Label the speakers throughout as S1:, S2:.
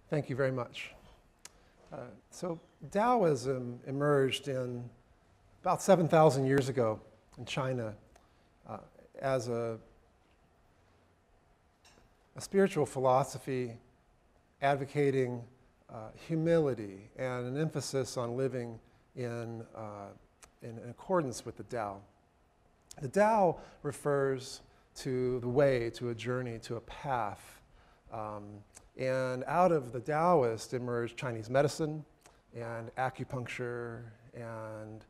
S1: Thank you very much. So Taoism emerged in about 7,000 years ago in China as a spiritual philosophy advocating humility and an emphasis on living in accordance with the Tao. The Tao refers to the way, to a journey, to a path. And out of the Taoist emerged Chinese medicine and acupuncture and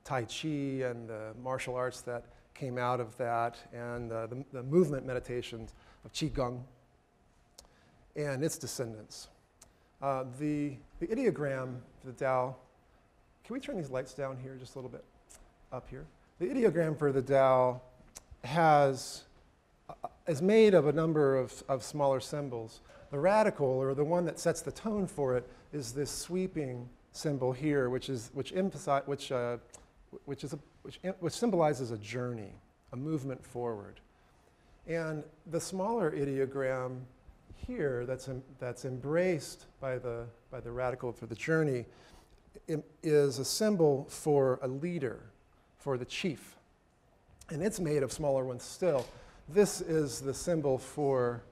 S1: Tai Chi and the martial arts that came out of that, and the movement meditations of Qigong and its descendants. The ideogram for the Tao, can we turn these lights down here just a little bit, up here? The ideogram for the Tao is made of a number of smaller symbols. The radical, or the one that sets the tone for it, is this sweeping symbol here, which symbolizes a journey, a movement forward. And the smaller ideogram here, that's embraced by the radical for the journey, is a symbol for a leader, for the chief. And it's made of smaller ones still. This is the symbol for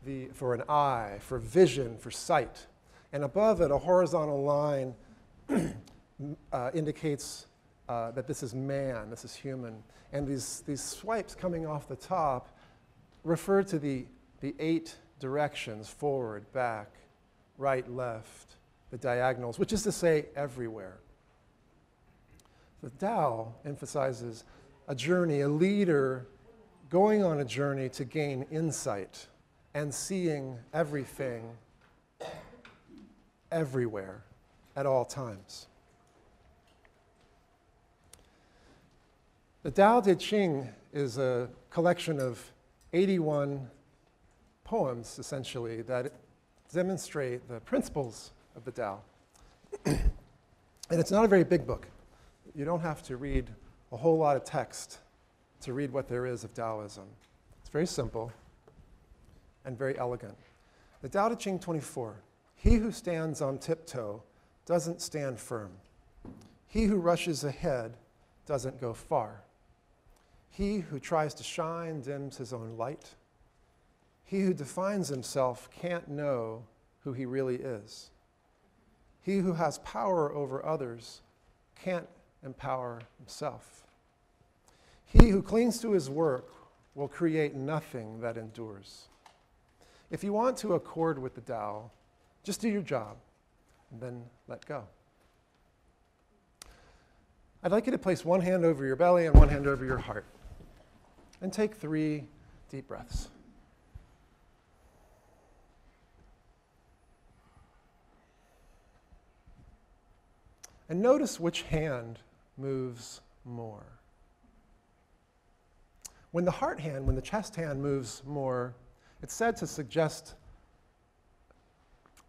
S1: an eye, for vision, for sight. And above it, a horizontal line indicates that this is man, this is human. And these swipes coming off the top refer to the 8 directions, forward, back, right, left, the diagonals, which is to say everywhere. The Tao emphasizes a journey, a leader going on a journey to gain insight and seeing everything everywhere at all times. The Tao Te Ching is a collection of 81 poems, essentially, that demonstrate the principles of the Tao. And it's not a very big book. You don't have to read a whole lot of text to read what there is of Taoism. It's very simple and very elegant. The Tao Te Ching 24, he who stands on tiptoe doesn't stand firm. He who rushes ahead doesn't go far. He who tries to shine dims his own light. He who defines himself can't know who he really is. He who has power over others can't empower himself. He who clings to his work will create nothing that endures. If you want to accord with the Tao, just do your job and then let go. I'd like you to place one hand over your belly and one hand over your heart. And take 3 deep breaths. And notice which hand moves more. When the chest hand moves more, it's said to suggest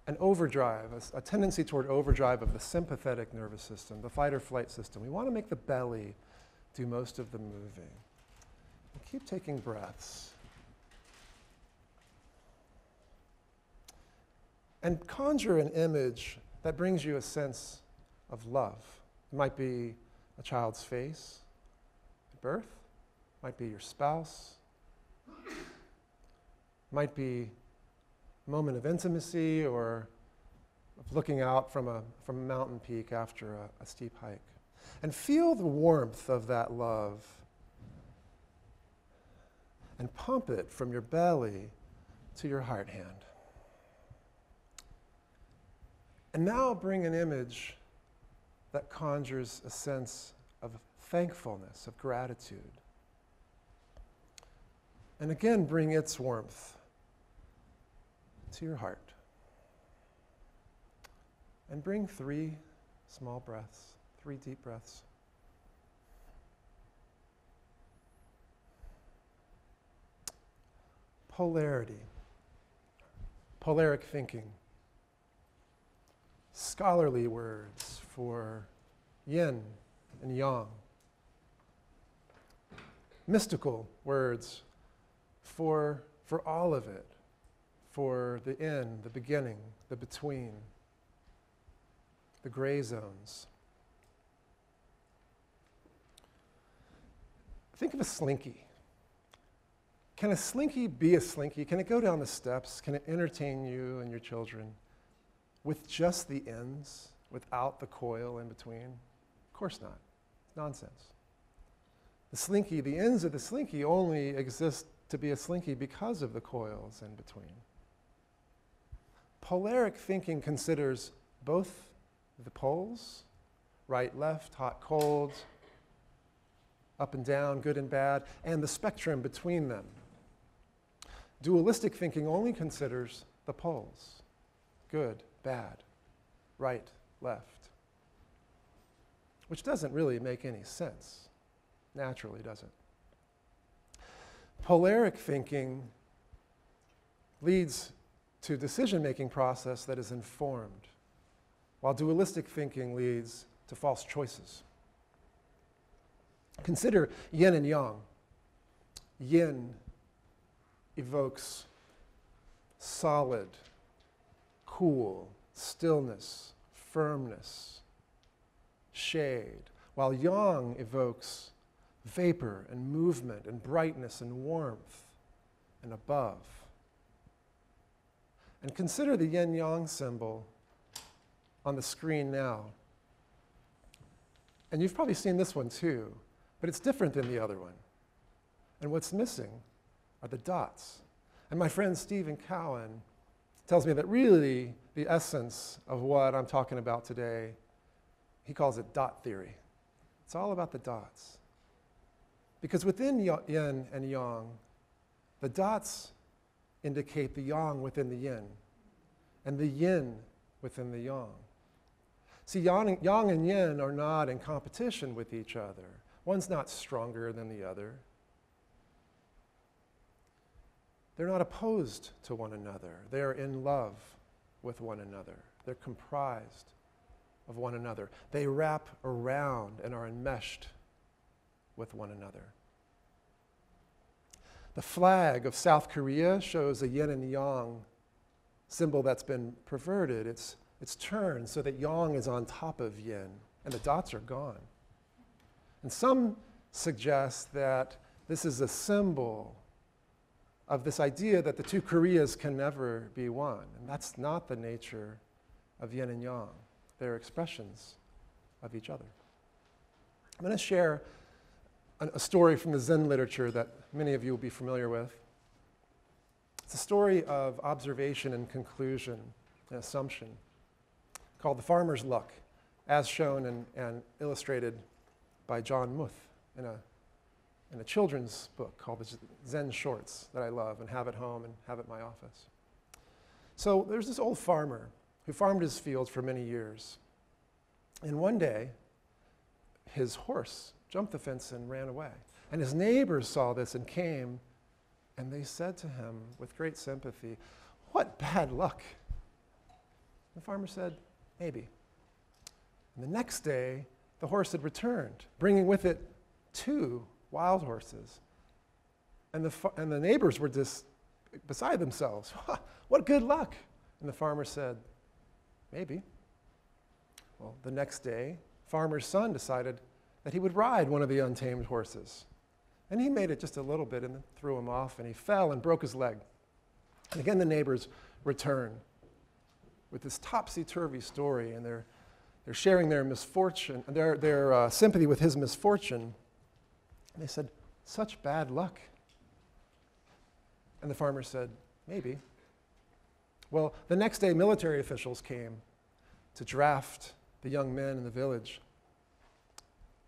S1: an overdrive, a tendency toward overdrive of the sympathetic nervous system, the fight or flight system. We want to make the belly do most of the moving. And keep taking breaths. And conjure an image that brings you a sense of love. It might be a child's face at birth. Might be your spouse. Might be a moment of intimacy or of looking out from a mountain peak after a steep hike. And feel the warmth of that love and pump it from your belly to your heart hand. And now bring an image that conjures a sense of thankfulness, of gratitude. And again, bring its warmth to your heart. And bring 3 small breaths, 3 deep breaths. Polarity, polaric thinking. Scholarly words for yin and yang. Mystical words for all of it, for the in, the beginning, the between, the gray zones. Think of a slinky. Can a slinky be a slinky? Can it go down the steps? Can it entertain you and your children with just the ends, without the coil in between? Of course not. Nonsense. The slinky, the ends of the slinky only exist to be a slinky because of the coils in between. Polaric thinking considers both the poles, right, left, hot, cold, up and down, good and bad, and the spectrum between them. Dualistic thinking only considers the poles, good, bad, right, left, which doesn't really make any sense, naturally, does it? Polaric thinking leads to a decision-making process that is informed, while dualistic thinking leads to false choices. Consider yin and yang. Yin evokes solid, cool, stillness, firmness, shade, while yang evokes vapor and movement and brightness and warmth and above. And consider the yin-yang symbol on the screen now. And you've probably seen this one too, but it's different than the other one. And what's missing are the dots. And my friend Stephen Cowan tells me that really the essence of what I'm talking about today, he calls it dot theory. It's all about the dots. Because within yin and yang, the dots indicate the yang within the yin, and the yin within the yang. See, yang and yin are not in competition with each other. One's not stronger than the other. They're not opposed to one another. They're in love with one another. They're comprised of one another. They wrap around and are enmeshed with one another. The flag of South Korea shows a yin and yang symbol that's been perverted. It's turned so that yang is on top of yin, and the dots are gone. And some suggest that this is a symbol of this idea that the two Koreas can never be one. And that's not the nature of yin and yang. They're expressions of each other. I'm going to share a story from the Zen literature that many of you will be familiar with. It's a story of observation and conclusion and assumption called The Farmer's Luck, as shown and illustrated by John Muth in a children's book called the Zen Shorts that I love and have at home and have at my office. So there's this old farmer who farmed his fields for many years. And one day, his horse jumped the fence and ran away. And his neighbors saw this and came, and they said to him with great sympathy, "What bad luck." The farmer said, "Maybe." And the next day, the horse had returned, bringing with it 2 wild horses. And the neighbors were just beside themselves. "What good luck." And the farmer said, "Maybe." Well, the next day, farmer's son decided that he would ride one of the untamed horses. And he made it just a little bit and then threw him off, and he fell and broke his leg. And again, the neighbors return with this topsy-turvy story, and they're sharing their misfortune, their sympathy with his misfortune. And they said, "Such bad luck." And the farmer said, "Maybe." Well, the next day, military officials came to draft the young men in the village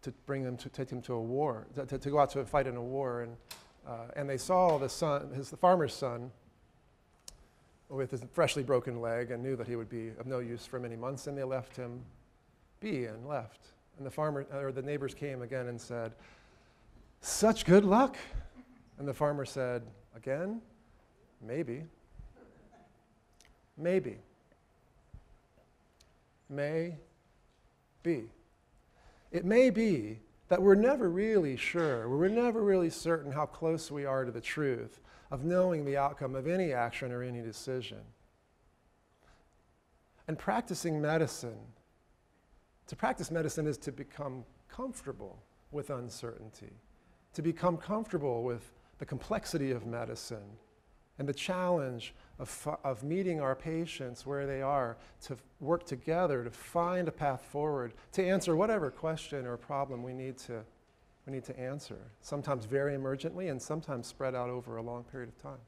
S1: to bring them to take them to a war, to go out to fight in a war, and they saw the farmer's son with his freshly broken leg and knew that he would be of no use for many months, and they left him be and left. And the neighbors came again and said, "Such good luck." And the farmer said, again, "Maybe. Maybe. May be. It may be that we're never really sure, we're never really certain how close we are to the truth of knowing the outcome of any action or any decision. And practicing medicine, to practice medicine is to become comfortable with uncertainty, to become comfortable with the complexity of medicine and the challenge of meeting our patients where they are, to work together to find a path forward, to answer whatever question or problem we need to answer, sometimes very emergently and sometimes spread out over a long period of time.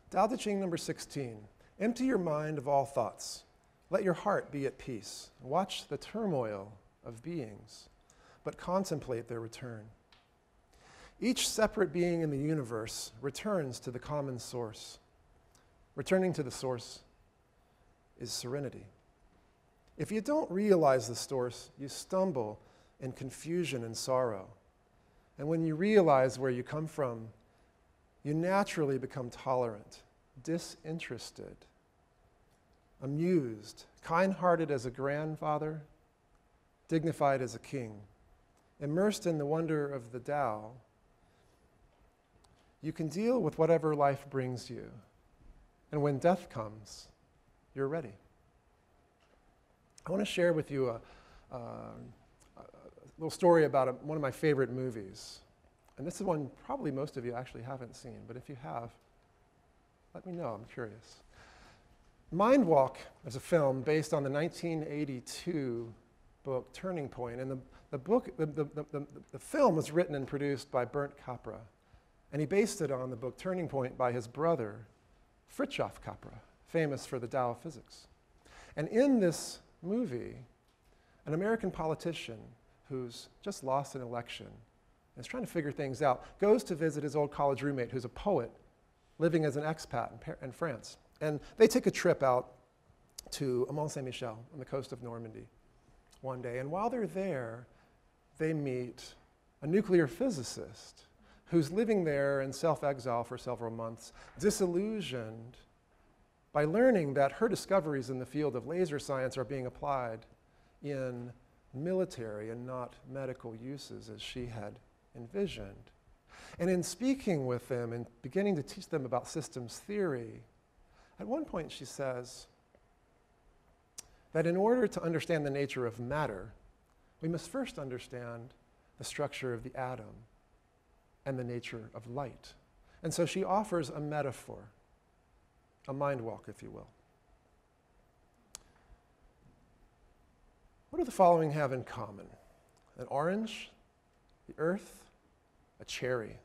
S1: Tao Te Ching number 16. Empty your mind of all thoughts. Let your heart be at peace. Watch the turmoil of beings, but contemplate their return. Each separate being in the universe returns to the common source. Returning to the source is serenity. If you don't realize the source, you stumble in confusion and sorrow. And when you realize where you come from, you naturally become tolerant, disinterested, amused, kind-hearted as a grandfather, dignified as a king. Immersed in the wonder of the Tao, you can deal with whatever life brings you. And when death comes, you're ready. I want to share with you a little story about one of my favorite movies. And this is one probably most of you actually haven't seen, but if you have, let me know, I'm curious. Mind Walk is a film based on the 1982 book Turning Point, and the film was written and produced by Bernd Capra, and he based it on the book Turning Point by his brother, Fritjof Capra, famous for the Tao of physics. And in this movie, an American politician who's just lost an election and is trying to figure things out goes to visit his old college roommate who's a poet living as an expat in France. And they take a trip out to Mont Saint-Michel on the coast of Normandy one day. And while they're there, they meet a nuclear physicist who's living there in self-exile for several months, disillusioned by learning that her discoveries in the field of laser science are being applied in military and not medical uses as she had envisioned. And in speaking with them and beginning to teach them about systems theory, at one point she says that in order to understand the nature of matter, we must first understand the structure of the atom and the nature of light. And so she offers a metaphor, a mind walk, if you will. What do the following have in common? An orange, the earth, a cherry,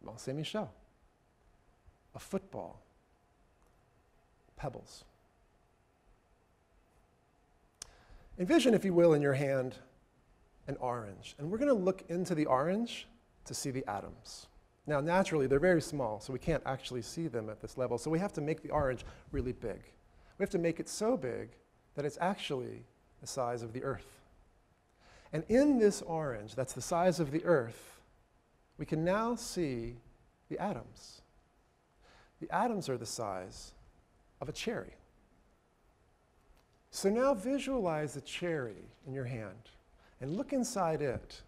S1: Mont Saint-Michel, a football, pebbles. Envision, if you will, in your hand, an orange. And we're going to look into the orange to see the atoms. Now, naturally, they're very small, so we can't actually see them at this level. So we have to make the orange really big. We have to make it so big that it's actually the size of the earth. And in this orange, that's the size of the earth, we can now see the atoms. The atoms are the size of a cherry. So now visualize a cherry in your hand and look inside it.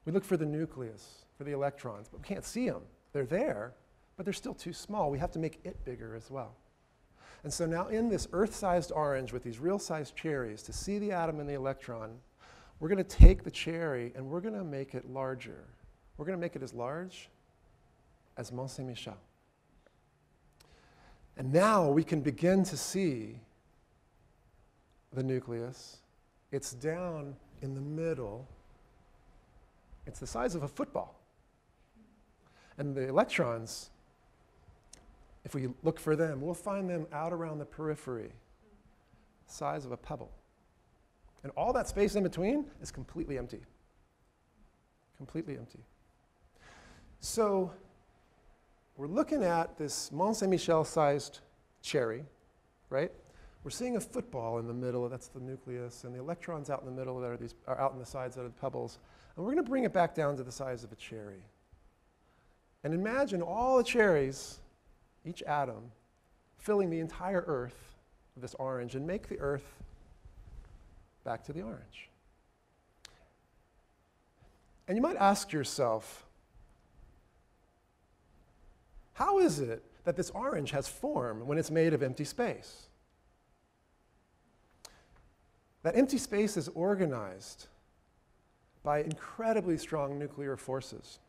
S1: We look for the nucleus, for the electrons, but we can't see them. They're there, but they're still too small. We have to make it bigger as well. And so now in this earth-sized orange with these real-sized cherries, to see the atom and the electron, we're going to take the cherry and we're going to make it larger. We're going to make it as large as Mont Saint-Michel. And now we can begin to see the nucleus. It's down in the middle. It's the size of a football. And the electrons, if we look for them, we'll find them out around the periphery, the size of a pebble. And all that space in between is completely empty. Completely empty. So we're looking at this Mont Saint-Michel-sized cherry, right? We're seeing a football in the middle, that's the nucleus, and the electrons out in the middle that are out in the sides that are the pebbles. And we're going to bring it back down to the size of a cherry. And imagine all the cherries, each atom, filling the entire earth with this orange, and make the earth back to the orange. And you might ask yourself, how is it that this orange has form when it's made of empty space? That empty space is organized by incredibly strong nuclear forces,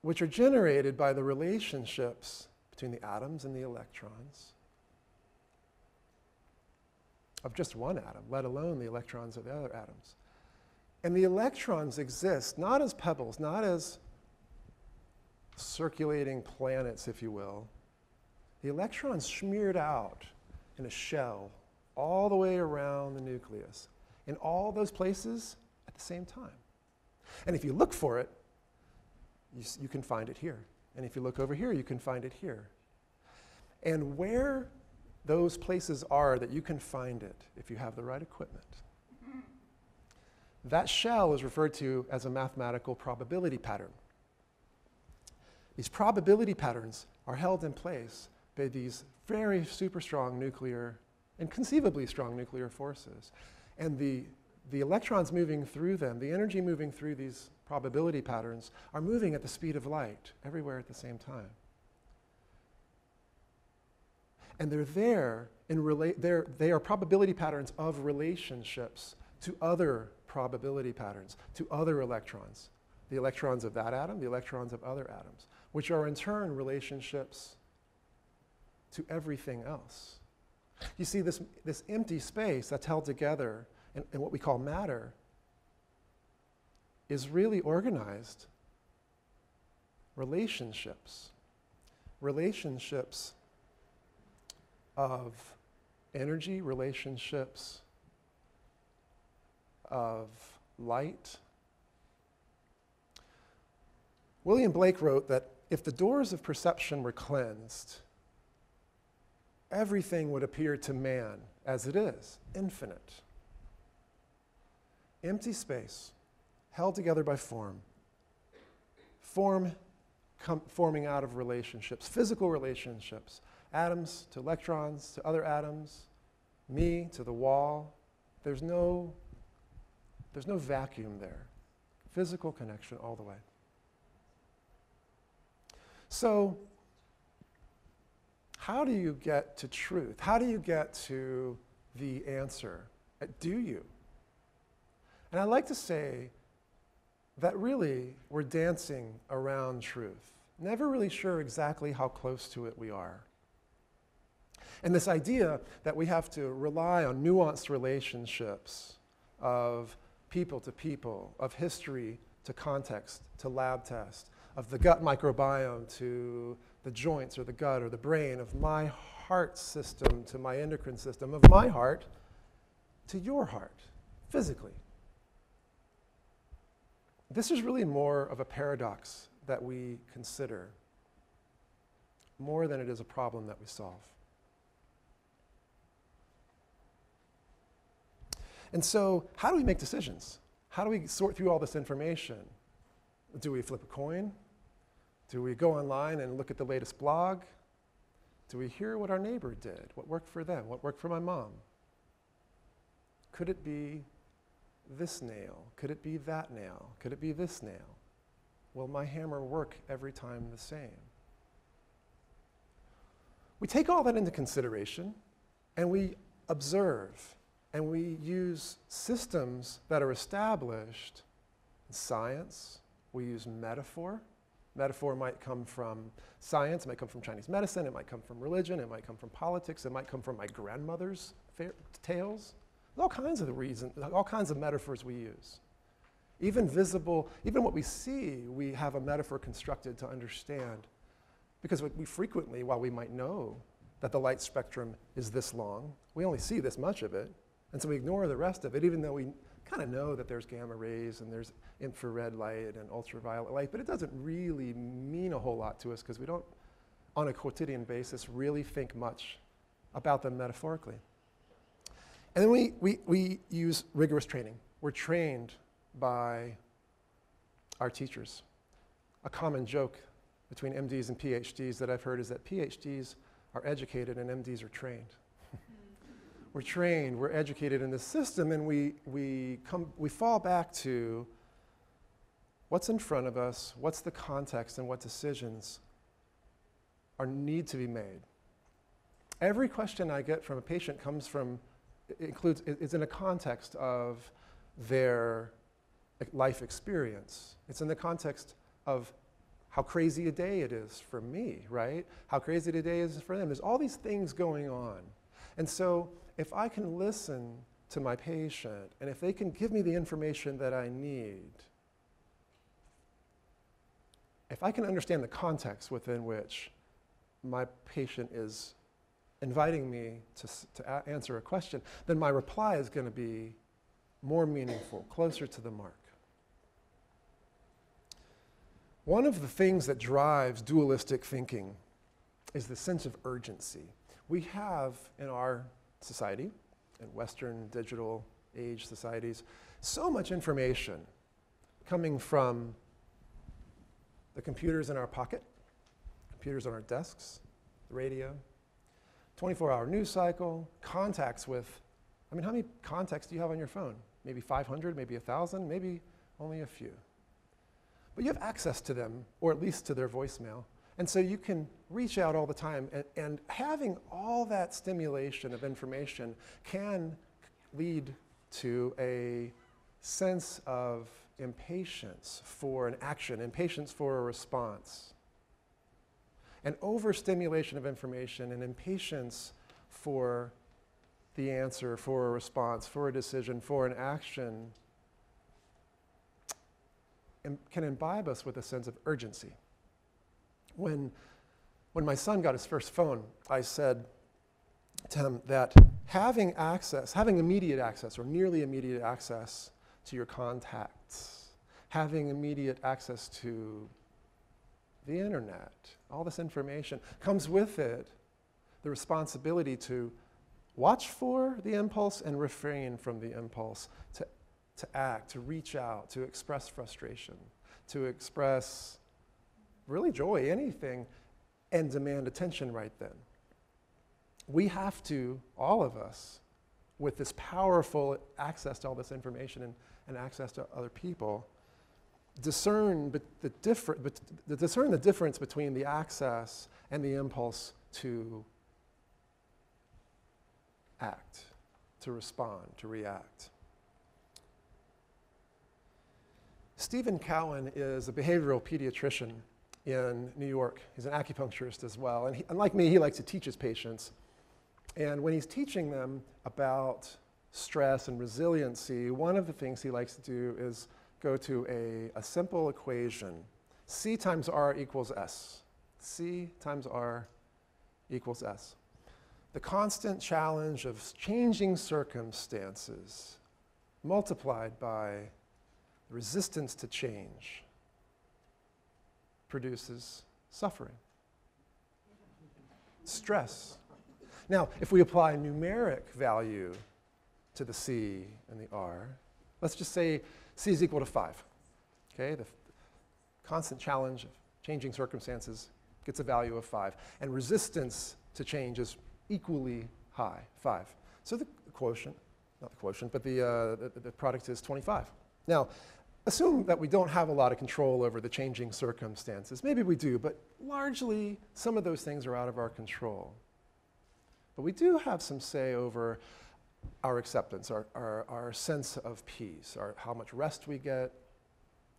S1: which are generated by the relationships between the atoms and the electrons of just one atom, let alone the electrons of the other atoms. And the electrons exist not as pebbles, not as circulating planets, if you will. The electrons smeared out in a shell all the way around the nucleus, in all those places at the same time. And if you look for it, you can find it here. And if you look over here, you can find it here. And where those places are that you can find it, if you have the right equipment, that shell is referred to as a mathematical probability pattern. These probability patterns are held in place by these very super strong nuclear and conceivably strong nuclear forces. And the electrons moving through them, the energy moving through these probability patterns, are moving at the speed of light everywhere at the same time. And they're there, they are probability patterns of relationships to other probability patterns, to other electrons. The electrons of that atom, the electrons of other atoms, which are in turn relationships to everything else. You see, this empty space that's held together in what we call matter is really organized relationships. Relationships of energy, relationships of light. William Blake wrote that if the doors of perception were cleansed, everything would appear to man as it is, infinite. Empty space, held together by form, forming out of relationships, physical relationships, atoms to electrons to other atoms, me to the wall. There's no vacuum there. Physical connection all the way. So, how do you get to truth? How do you get to the answer? Do you? And I like to say that really we're dancing around truth, never really sure exactly how close to it we are. And this idea that we have to rely on nuanced relationships of people to people, of history to context, to lab test, of the gut microbiome to the joints or the gut or the brain, of my heart system to my endocrine system, of my heart to your heart, physically. This is really more of a paradox that we consider, more than it is a problem that we solve. And so, how do we make decisions? How do we sort through all this information? Do we flip a coin? Do we go online and look at the latest blog? Do we hear what our neighbor did? What worked for them? What worked for my mom? Could it be this nail? Could it be that nail? Could it be this nail? Will my hammer work every time the same? We take all that into consideration, and we observe, and we use systems that are established in science. We use metaphor. Metaphor might come from science, it might come from Chinese medicine, it might come from religion, it might come from politics, it might come from my grandmother's tales. There's all kinds of reasons, all kinds of metaphors we use. Even what we see, we have a metaphor constructed to understand. Because we frequently, while we might know that the light spectrum is this long, we only see this much of it, and so we ignore the rest of it, even though we kind of know that there's gamma rays and there's infrared light and ultraviolet light, but it doesn't really mean a whole lot to us because we don't, on a quotidian basis, really think much about them metaphorically. And then we use rigorous training. We're trained by our teachers. A common joke between MDs and PhDs that I've heard is that PhDs are educated and MDs are trained. we're trained, we're educated in this system, and we fall back to what's in front of us, what's the context, and what decisions need to be made. Every question I get from a patient is in a context of their life experience. It's in the context of how crazy a day it is for me, right? How crazy a day is for them. There's all these things going on. And so if I can listen to my patient, and if they can give me the information that I need, if I can understand the context within which my patient is inviting me to answer a question, then my reply is going to be more meaningful, closer to the mark. One of the things that drives dualistic thinking is the sense of urgency. We have in our society, in Western digital age societies, so much information coming from the computers in our pocket, computers on our desks, the radio, 24-hour news cycle, contacts with, how many contacts do you have on your phone? Maybe 500, maybe 1,000, maybe only a few. But you have access to them, or at least to their voicemail. And so you can reach out all the time. And having all that stimulation of information can lead to a sense of impatience for an action, impatience for a response. An overstimulation of information and impatience for the answer, for a response, for a decision, for an action can imbibe us with a sense of urgency. When my son got his first phone, I said to him that having immediate access or nearly immediate access to your contacts, having immediate access to the internet, all this information, comes with it the responsibility to watch for the impulse and refrain from the impulse, to act, to reach out, to express frustration, to express really joy, anything, and demand attention right then. We have to, all of us, with this powerful access to all this information and access to other people, discern the difference between the access and the impulse to act, to respond, to react. Stephen Cowan is a behavioral pediatrician in New York. He's an acupuncturist as well. And unlike me, he likes to teach his patients. And when he's teaching them about stress and resiliency, one of the things he likes to do is go to a simple equation. C times R equals S. C times R equals S. The constant challenge of changing circumstances multiplied by resistance to change produces suffering, stress. Now, if we apply numeric value to the C and the R, let's just say C is equal to 5. Okay, the constant challenge of changing circumstances gets a value of 5, and resistance to change is equally high, 5. So the quotient, not the quotient, but the product is 25. Now, assume that we don't have a lot of control over the changing circumstances. Maybe we do, but largely some of those things are out of our control. But we do have some say over our acceptance, our sense of peace, how much rest we get,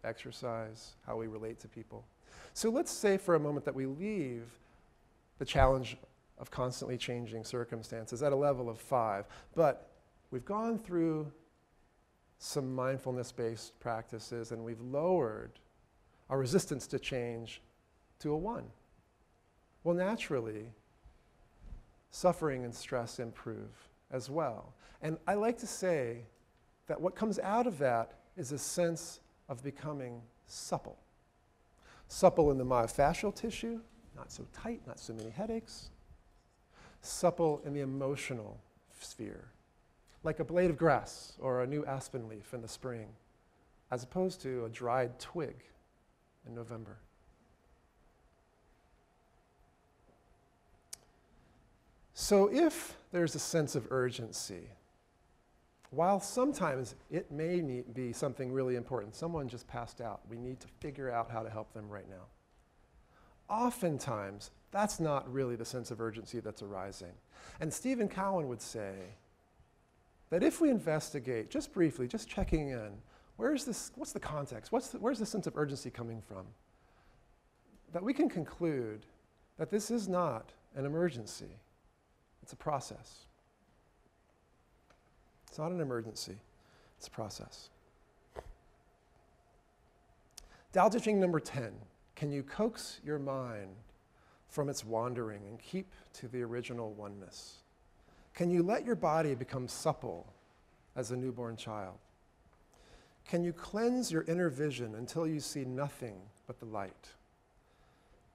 S1: exercise, how we relate to people. So let's say for a moment that we leave the challenge of constantly changing circumstances at a level of 5, but we've gone through some mindfulness-based practices and we've lowered our resistance to change to a 1. Well, naturally, suffering and stress improve as well. And I like to say that what comes out of that is a sense of becoming supple. Supple in the myofascial tissue, not so tight, not so many headaches. Supple in the emotional sphere, like a blade of grass or a new aspen leaf in the spring, as opposed to a dried twig in November. So if there's a sense of urgency, while sometimes it may be something really important, someone just passed out, we need to figure out how to help them right now. Oftentimes, that's not really the sense of urgency that's arising. And Stephen Cowan would say that if we investigate, just briefly, just checking in, what's the context? Where's the sense of urgency coming from? That we can conclude that this is not an emergency. It's a process. It's not an emergency. It's a process. Tao Te Ching number 10. Can you coax your mind from its wandering and keep to the original oneness? Can you let your body become supple as a newborn child? Can you cleanse your inner vision until you see nothing but the light?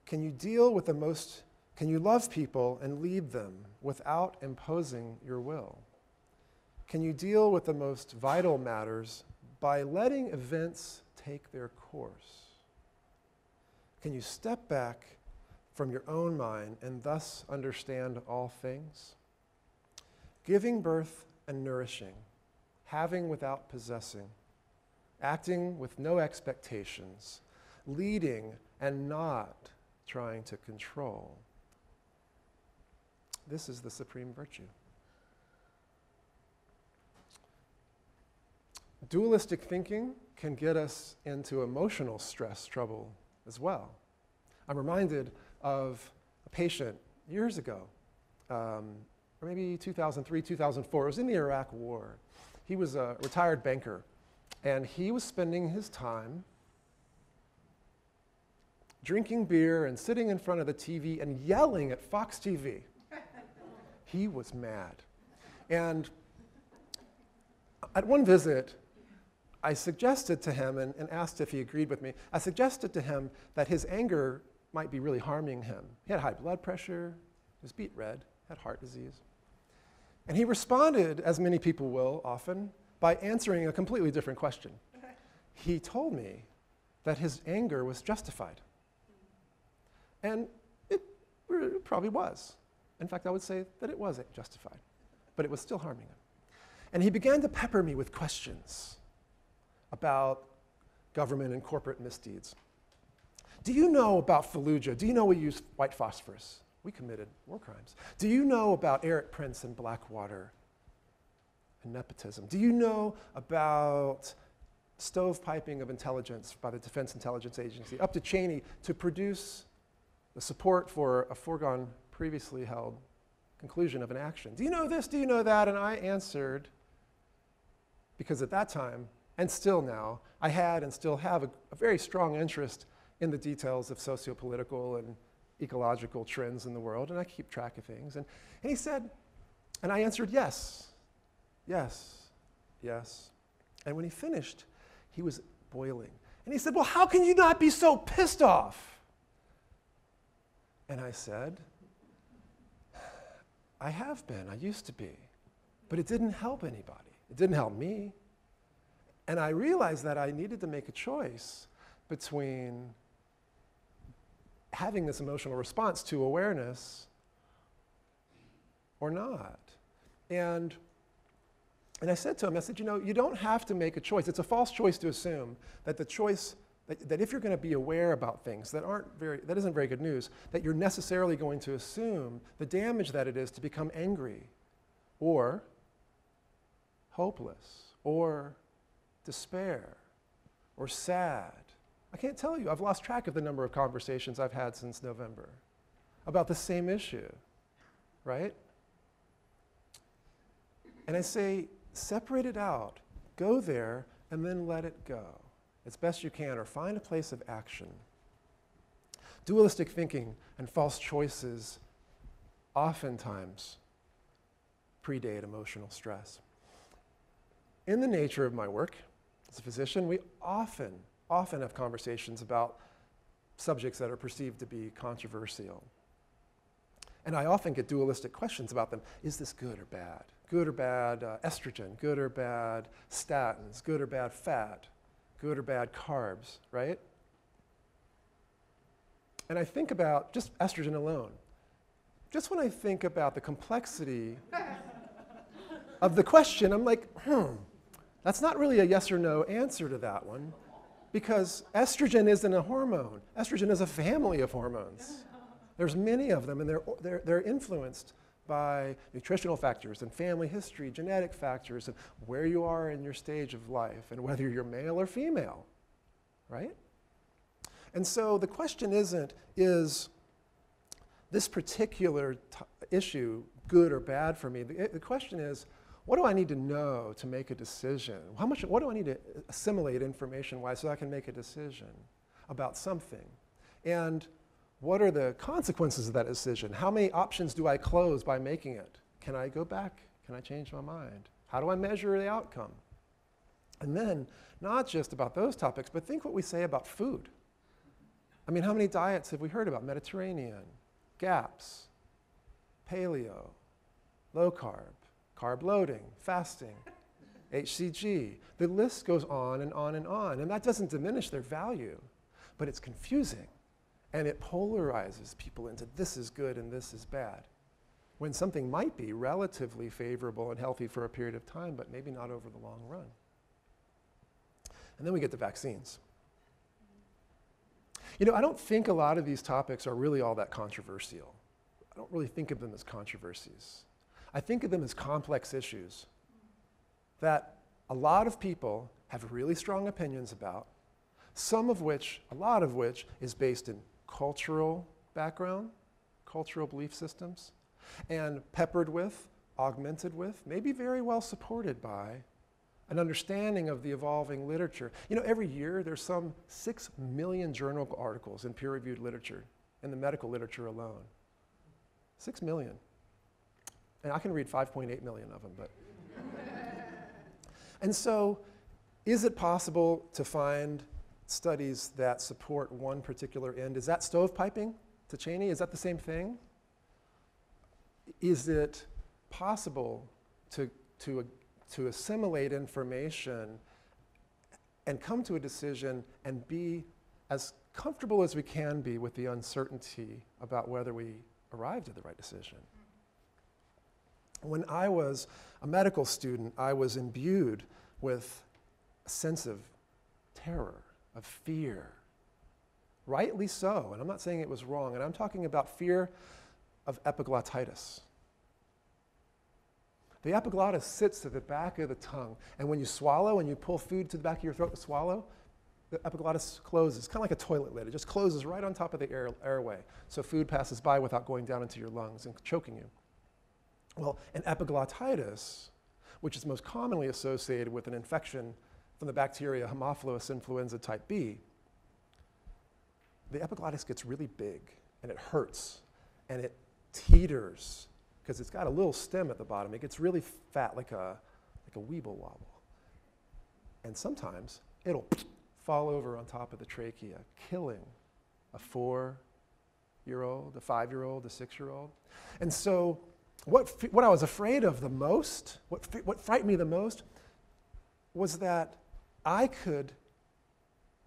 S1: Can you love people and lead them without imposing your will? Can you deal with the most vital matters by letting events take their course? Can you step back from your own mind and thus understand all things? Giving birth and nourishing, having without possessing, acting with no expectations, leading and not trying to control. This is the supreme virtue. Dualistic thinking can get us into emotional stress trouble as well. I'm reminded of a patient years ago, or maybe 2003, 2004. It was in the Iraq War. He was a retired banker, and he was spending his time drinking beer and sitting in front of the TV and yelling at Fox TV. He was mad. And at one visit, I suggested to him, and asked if he agreed with me, I suggested to him that his anger might be really harming him. He had high blood pressure, he was beet red, had heart disease. And he responded, as many people will often, by answering a completely different question. He told me that his anger was justified. And it probably was. In fact, I would say that it was justified, but it was still harming him. And he began to pepper me with questions about government and corporate misdeeds. Do you know about Fallujah? Do you know we used white phosphorus? We committed war crimes. Do you know about Eric Prince and Blackwater and nepotism? Do you know about stovepiping of intelligence by the Defense Intelligence Agency up to Cheney to produce the support for a foregone, previously held conclusion of an action? Do you know this? Do you know that? And I answered, because at that time, and still now, I had and still have a very strong interest in the details of socio-political and ecological trends in the world, and I keep track of things. And he said, and I answered yes, yes, yes. And when he finished, he was boiling. And he said, well, how can you not be so pissed off? And I said, I have been, I used to be, but it didn't help anybody. It didn't help me. And I realized that I needed to make a choice between having this emotional response to awareness or not. And I said to him, I said, you know, you don't have to make a choice. It's a false choice to assume that the choice, that if you're going to be aware about things that isn't very good news, that you're necessarily going to assume the damage that it is to become angry or hopeless or despair or sad. I can't tell you, I've lost track of the number of conversations I've had since November about the same issue, right? And I say, separate it out, go there, and then let it go as best you can, or find a place of action. Dualistic thinking and false choices oftentimes predate emotional stress. In the nature of my work as a physician, we often have conversations about subjects that are perceived to be controversial. And I often get dualistic questions about them. Is this good or bad? Good or bad estrogen? Good or bad statins? Good or bad fat? Good or bad carbs, right? And I think about just estrogen alone. just when I think about the complexity of the question, I'm like, that's not really a yes or no answer to that one, because estrogen isn't a hormone. Estrogen is a family of hormones. There's many of them, and they're influenced by nutritional factors and family history, genetic factors, and where you are in your stage of life, and whether you're male or female, right? And so the question isn't, is this particular issue good or bad for me? The question is, what do I need to know to make a decision? What do I need to assimilate information-wise so I can make a decision about something? And what are the consequences of that decision? How many options do I close by making it? Can I go back? Can I change my mind? How do I measure the outcome? And then, not just about those topics, but think what we say about food. I mean, how many diets have we heard about? Mediterranean, GAPS, paleo, low carb, carb loading, fasting, HCG. The list goes on and on and on. And that doesn't diminish their value, but it's confusing. And it polarizes people into this is good and this is bad, when something might be relatively favorable and healthy for a period of time, but maybe not over the long run. And then we get to vaccines. You know, I don't think a lot of these topics are really all that controversial. I don't really think of them as controversies. I think of them as complex issues that a lot of people have really strong opinions about, a lot of which is based in cultural background, cultural belief systems, and peppered with, augmented with, maybe very well supported by an understanding of the evolving literature. You know, every year there's some 6 million journal articles in peer-reviewed literature, in the medical literature alone. 6 million. And I can read 5.8 million of them, but. And so, is it possible to find studies that support one particular end? Is that stovepiping to Cheney? Is that the same thing? Is it possible to assimilate information and come to a decision and be as comfortable as we can be with the uncertainty about whether we arrived at the right decision? When I was a medical student, I was imbued with a sense of terror, of fear. Rightly so, and I'm not saying it was wrong, and I'm talking about fear of epiglottitis. The epiglottis sits at the back of the tongue, and when you swallow and you pull food to the back of your throat to swallow, the epiglottis closes, kind of like a toilet lid. It just closes right on top of the airway, so food passes by without going down into your lungs and choking you. Well, an epiglottitis, which is most commonly associated with an infection from the bacteria Haemophilus influenza type B, the epiglottis gets really big, and it hurts, and it teeters, because it's got a little stem at the bottom. It gets really fat, like a weeble wobble. And sometimes it'll fall over on top of the trachea, killing a 4-year-old, a 5-year-old, a 6-year-old. And so what I was afraid of the most, what frightened me the most, was that I could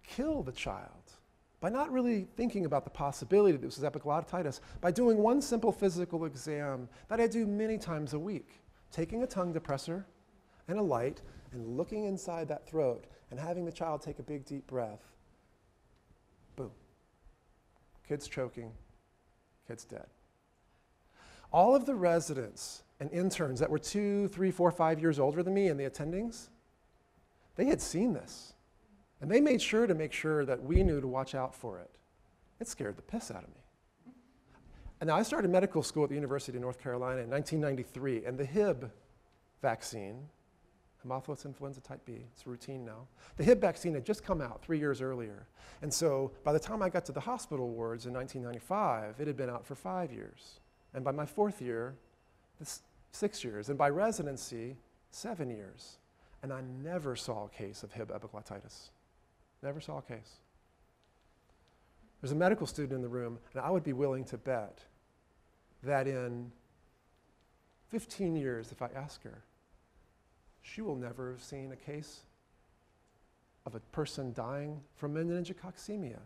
S1: kill the child by not really thinking about the possibility that this was epiglottitis, by doing one simple physical exam that I do many times a week, taking a tongue depressor and a light and looking inside that throat and having the child take a big deep breath. Boom. Kid's choking, kid's dead. All of the residents and interns that were 2, 3, 4, 5 years older than me and the attendings, they had seen this. And they made sure that we knew to watch out for it. It scared the piss out of me. And now I started medical school at the University of North Carolina in 1993, and the Hib vaccine, Haemophilus influenza type B, it's routine now. The Hib vaccine had just come out 3 years earlier. And so by the time I got to the hospital wards in 1995, it had been out for 5 years. And by my 4th year, 6 years. And by residency, 7 years. And I never saw a case of Hib epiglottitis. Never saw a case. There's a medical student in the room, and I would be willing to bet that in 15 years, if I ask her, she will never have seen a case of a person dying from meningococcemia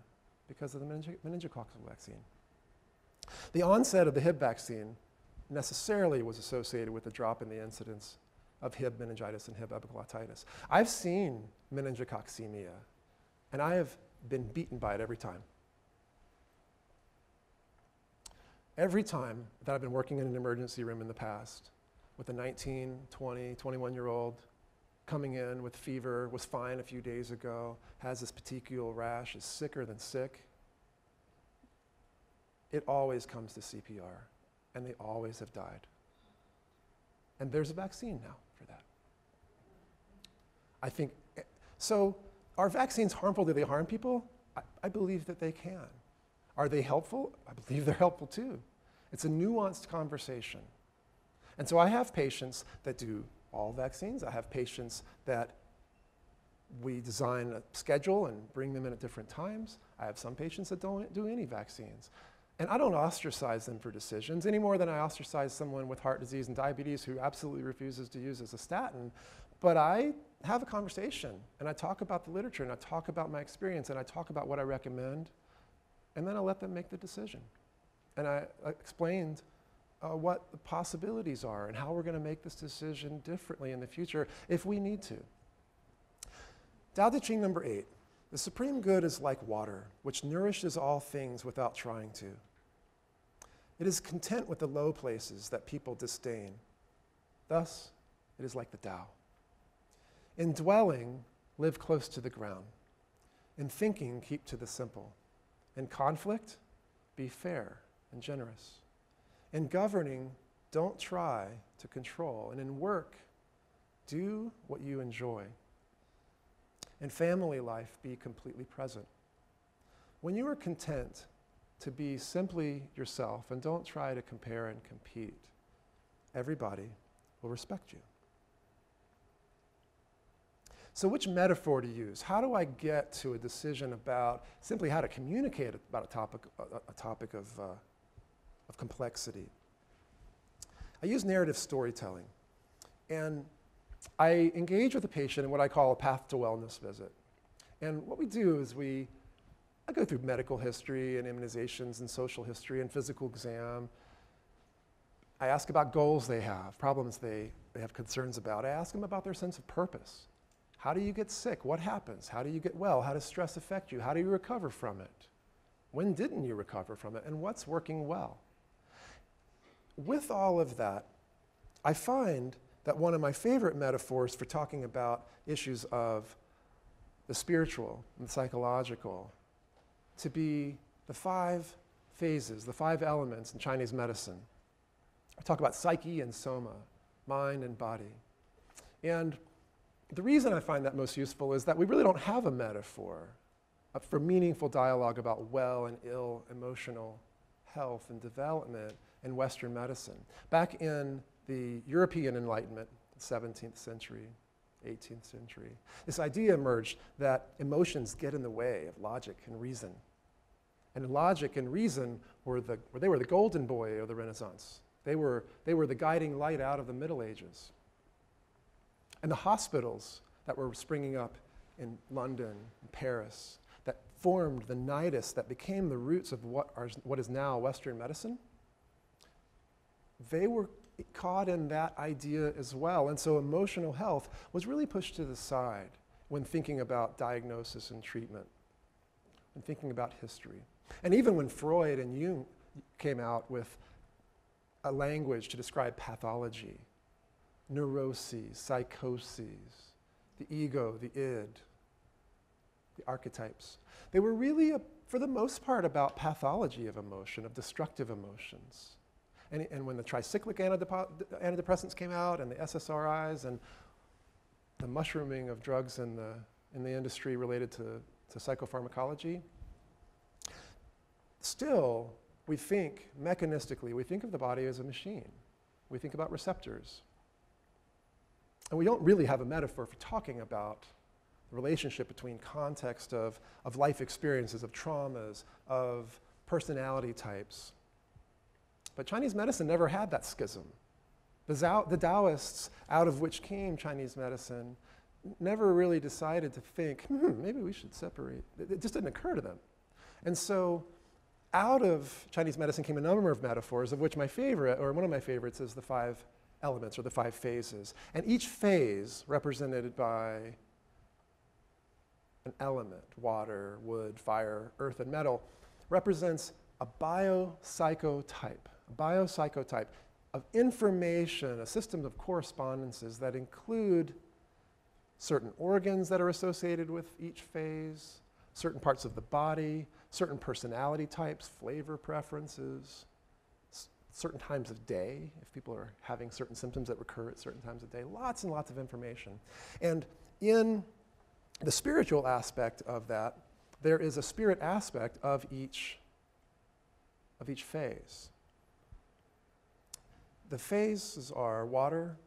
S1: because of the meningococcal vaccine. The onset of the Hib vaccine necessarily was associated with a drop in the incidence of Hib meningitis and Hib epiglottitis. I've seen meningococcemia, and I have been beaten by it every time. Every time that I've been working in an emergency room in the past with a 19, 20, 21-year-old coming in with fever, was fine a few days ago, has this petechial rash, is sicker than sick, it always comes to CPR, and they always have died. And there's a vaccine now for that. I think, so are vaccines harmful? Do they harm people? I believe that they can. Are they helpful? I believe they're helpful too. It's a nuanced conversation. And so I have patients that do all vaccines. I have patients that we design a schedule and bring them in at different times. I have some patients that don't do any vaccines. And I don't ostracize them for decisions any more than I ostracize someone with heart disease and diabetes who absolutely refuses to use as a statin. But I have a conversation, and I talk about the literature, and I talk about my experience, and I talk about what I recommend, and then I let them make the decision. And I explained what the possibilities are and how we're going to make this decision differently in the future if we need to. Tao Te Ching number 8. The supreme good is like water, which nourishes all things without trying to. It is content with the low places that people disdain. Thus, it is like the Tao. In dwelling, live close to the ground. In thinking, keep to the simple. In conflict, be fair and generous. In governing, don't try to control. And in work, do what you enjoy. In family life, be completely present. When you are content to be simply yourself and don't try to compare and compete, everybody will respect you. So which metaphor to use? How do I get to a decision about simply how to communicate about a topic of complexity? I use narrative storytelling. And I engage with the patient in what I call a path to wellness visit. And what we do is I go through medical history and immunizations and social history and physical exam. I ask about goals they have, problems they have concerns about. I ask them about their sense of purpose. How do you get sick? What happens? How do you get well? How does stress affect you? How do you recover from it? When didn't you recover from it? And what's working well? With all of that, I find that one of my favorite metaphors for talking about issues of the spiritual and the psychological to be the 5 phases, the 5 elements in Chinese medicine. I talk about psyche and soma, mind and body. And the reason I find that most useful is that we really don't have a metaphor for meaningful dialogue about well and ill emotional health and development in Western medicine. Back in the European Enlightenment, 17th century, 18th century, this idea emerged that emotions get in the way of logic and reason. And logic and reason were the golden boy of the Renaissance. They were the guiding light out of the Middle Ages. And the hospitals that were springing up in London and Paris that formed the nidus that became the roots of what is now Western medicine, they were caught in that idea as well. And so emotional health was really pushed to the side when thinking about diagnosis and treatment, when thinking about history. And even when Freud and Jung came out with a language to describe pathology, neuroses, psychoses, the ego, the id, the archetypes. They were really, for the most part, about pathology of emotion, of destructive emotions. And when the tricyclic antidepressants came out and the SSRIs and the mushrooming of drugs in the industry related to psychopharmacology, still, we think mechanistically, we think of the body as a machine. We think about receptors. And we don't really have a metaphor for talking about the relationship between context of life experiences, of traumas, of personality types. But Chinese medicine never had that schism. The Taoists, out of which came Chinese medicine, never really decided to think, maybe we should separate. It just didn't occur to them. And so out of Chinese medicine came a number of metaphors, of which my favorite, or one of my favorites, is the 5 elements, or the 5 phases. And each phase, represented by an element, water, wood, fire, earth, and metal, represents a biopsychotype of information, a system of correspondences that include certain organs that are associated with each phase, certain parts of the body, certain personality types, flavor preferences, certain times of day, if people are having certain symptoms that recur at certain times of day, lots and lots of information. And in the spiritual aspect of that, there is a spirit aspect of each phase. The phases are water,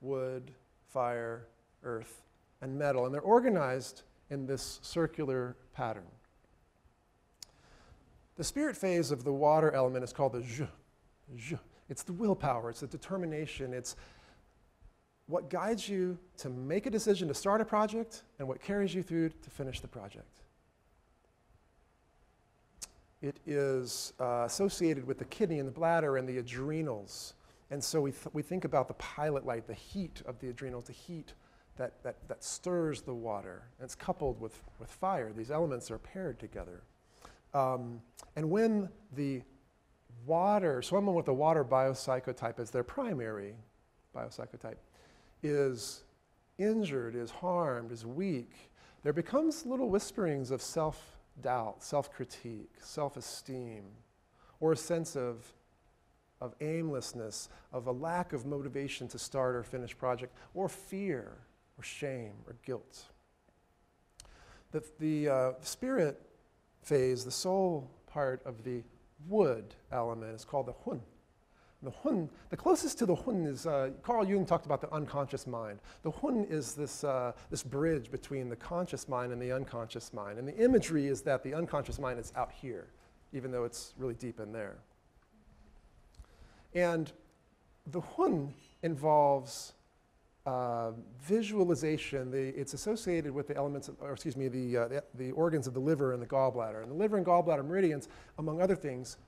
S1: wood, fire, earth, and metal, and they're organized in this circular pattern. The spirit phase of the water element is called the zhi. It's the willpower, it's the determination, it's what guides you to make a decision to start a project and what carries you through to finish the project. It is associated with the kidney and the bladder and the adrenals. And so we think about the pilot light, the heat of the adrenals, the heat that stirs the water. And it's coupled with fire. These elements are paired together. And when the water, someone with a water biopsychotype as their primary biopsychotype, is injured, is harmed, is weak, there becomes little whisperings of self-doubt, self-critique, self-esteem, or a sense of aimlessness, of a lack of motivation to start or finish project, or fear, or shame, or guilt. The spirit phase, the soul part of the wood element, is called the hun. The hun, the closest to the hun is, Carl Jung talked about the unconscious mind. The hun is this bridge between the conscious mind and the unconscious mind. And the imagery is that the unconscious mind is out here, even though it's really deep in there. And the hun involves visualization. It's associated with the elements, the organs of the liver and the gallbladder. And the liver and gallbladder meridians, among other things,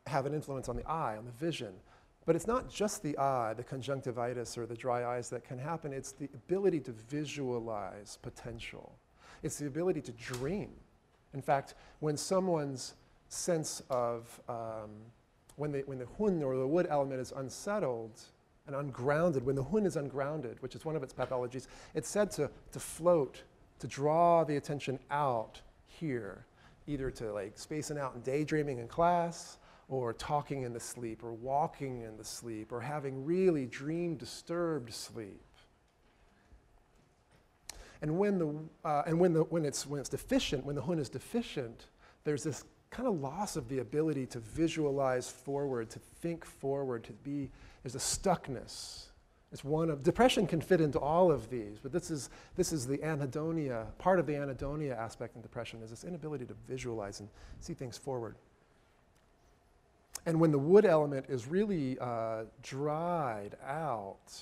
S1: have an influence on the eye, on the vision. But it's not just the eye, the conjunctivitis or the dry eyes that can happen. It's the ability to visualize potential. It's the ability to dream. In fact, when someone's sense of, when the hun or the wood element is unsettled and ungrounded, when the hun is ungrounded, which is one of its pathologies, it's said to float, to draw the attention out here, either to like spacing out and daydreaming in class, or talking in the sleep, or walking in the sleep, or having really dream-disturbed sleep. And when it's deficient, when the hun is deficient, there's this kind of loss of the ability to visualize forward, to think forward, there's a stuckness. It's one of, depression can fit into all of these, but this is the anhedonia, part of the anhedonia aspect in depression is this inability to visualize and see things forward. And when the wood element is really dried out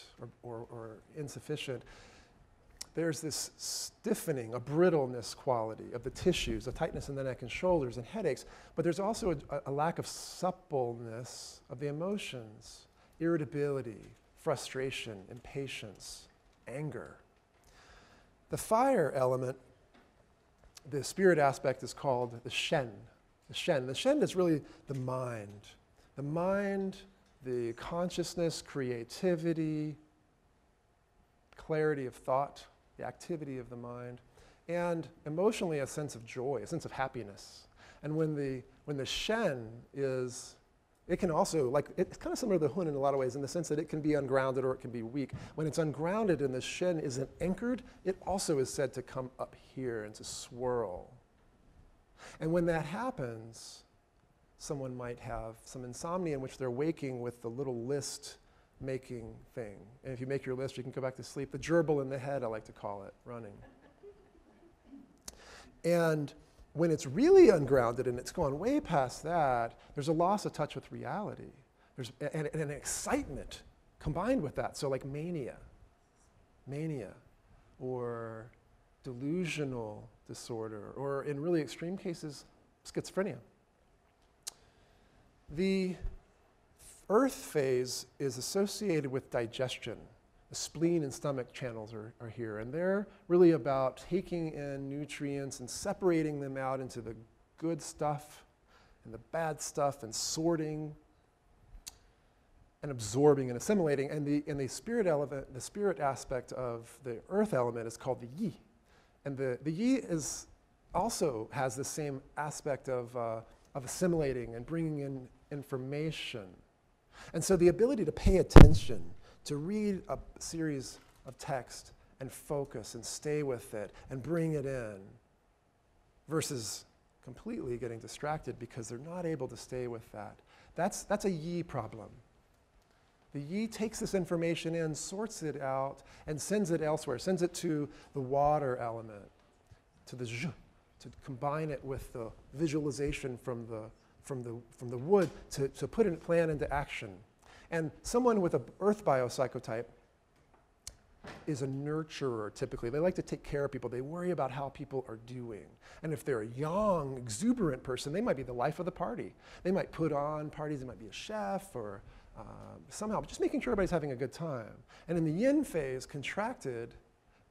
S1: or insufficient, there's this stiffening, a brittleness quality of the tissues, a tightness in the neck and shoulders and headaches, but there's also a lack of suppleness of the emotions, irritability, frustration, impatience, anger. The fire element, the spirit aspect, is called the shen. The shen is really the mind. The mind, the consciousness, creativity, clarity of thought, the activity of the mind, and emotionally a sense of joy, a sense of happiness. And when the shen is, it can also, like, it's kind of similar to the hun in a lot of ways in the sense that it can be ungrounded or it can be weak. When it's ungrounded and the shen isn't anchored, it also is said to come up here and to swirl. And when that happens, someone might have some insomnia in which they're waking with the little list making thing. And if you make your list, you can go back to sleep. The gerbil in the head, I like to call it, running. And when it's really ungrounded and it's gone way past that, there's a loss of touch with reality. There's an excitement combined with that. So like mania, or delusional disorder, or in really extreme cases, schizophrenia. The earth phase is associated with digestion. The spleen and stomach channels are here, and they're really about taking in nutrients and separating them out into the good stuff and the bad stuff, and sorting and absorbing and assimilating. And the spirit element, the spirit aspect of the earth element is called the yi. And the yi also has the same aspect of assimilating and bringing in information. And so the ability to pay attention, to read a series of text and focus and stay with it and bring it in, versus completely getting distracted because they're not able to stay with that. That's a yi problem. The yi takes this information in, sorts it out, and sends it elsewhere, sends it to the water element, to the zhu, to combine it with the visualization from the wood to put a plan into action. And someone with an earth biopsychotype is a nurturer, typically. They like to take care of people. They worry about how people are doing. And if they're a young, exuberant person, they might be the life of the party. They might put on parties. They might be a chef or somehow just making sure everybody's having a good time. And in the yin phase, contracted,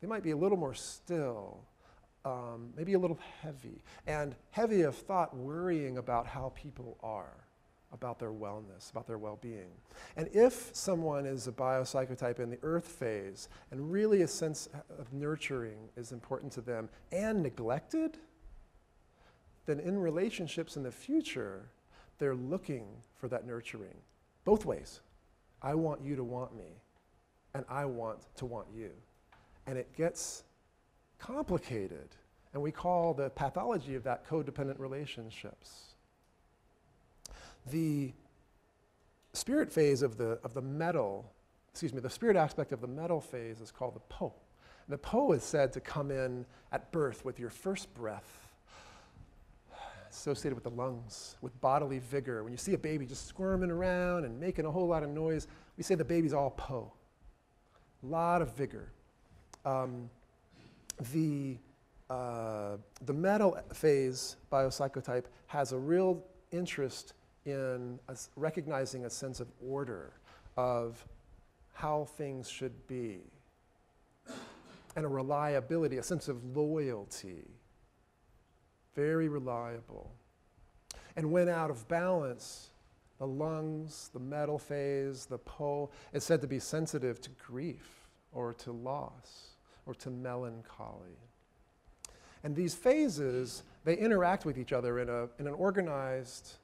S1: they might be a little more still, maybe a little heavy, and heavy of thought, worrying about how people are, about their wellness, about their well-being. And if someone is a biopsychotype in the earth phase, and really a sense of nurturing is important to them, and neglected, then in relationships in the future, they're looking for that nurturing. Both ways. I want you to want me, and I want to want you. And it gets complicated, and we call the pathology of that codependent relationships. The spirit phase of the metal, the spirit aspect of the metal phase is called the po. And the po is said to come in at birth with your first breath, associated with the lungs, with bodily vigor. When you see a baby just squirming around and making a whole lot of noise, we say the baby's all po. A lot of vigor. The metal phase biopsychotype has a real interest in recognizing a sense of order, of how things should be, and a reliability, a sense of loyalty. Very reliable. And when out of balance, the lungs, the metal phase, the po, is said to be sensitive to grief or to loss or to melancholy. And these phases, they interact with each other in an organized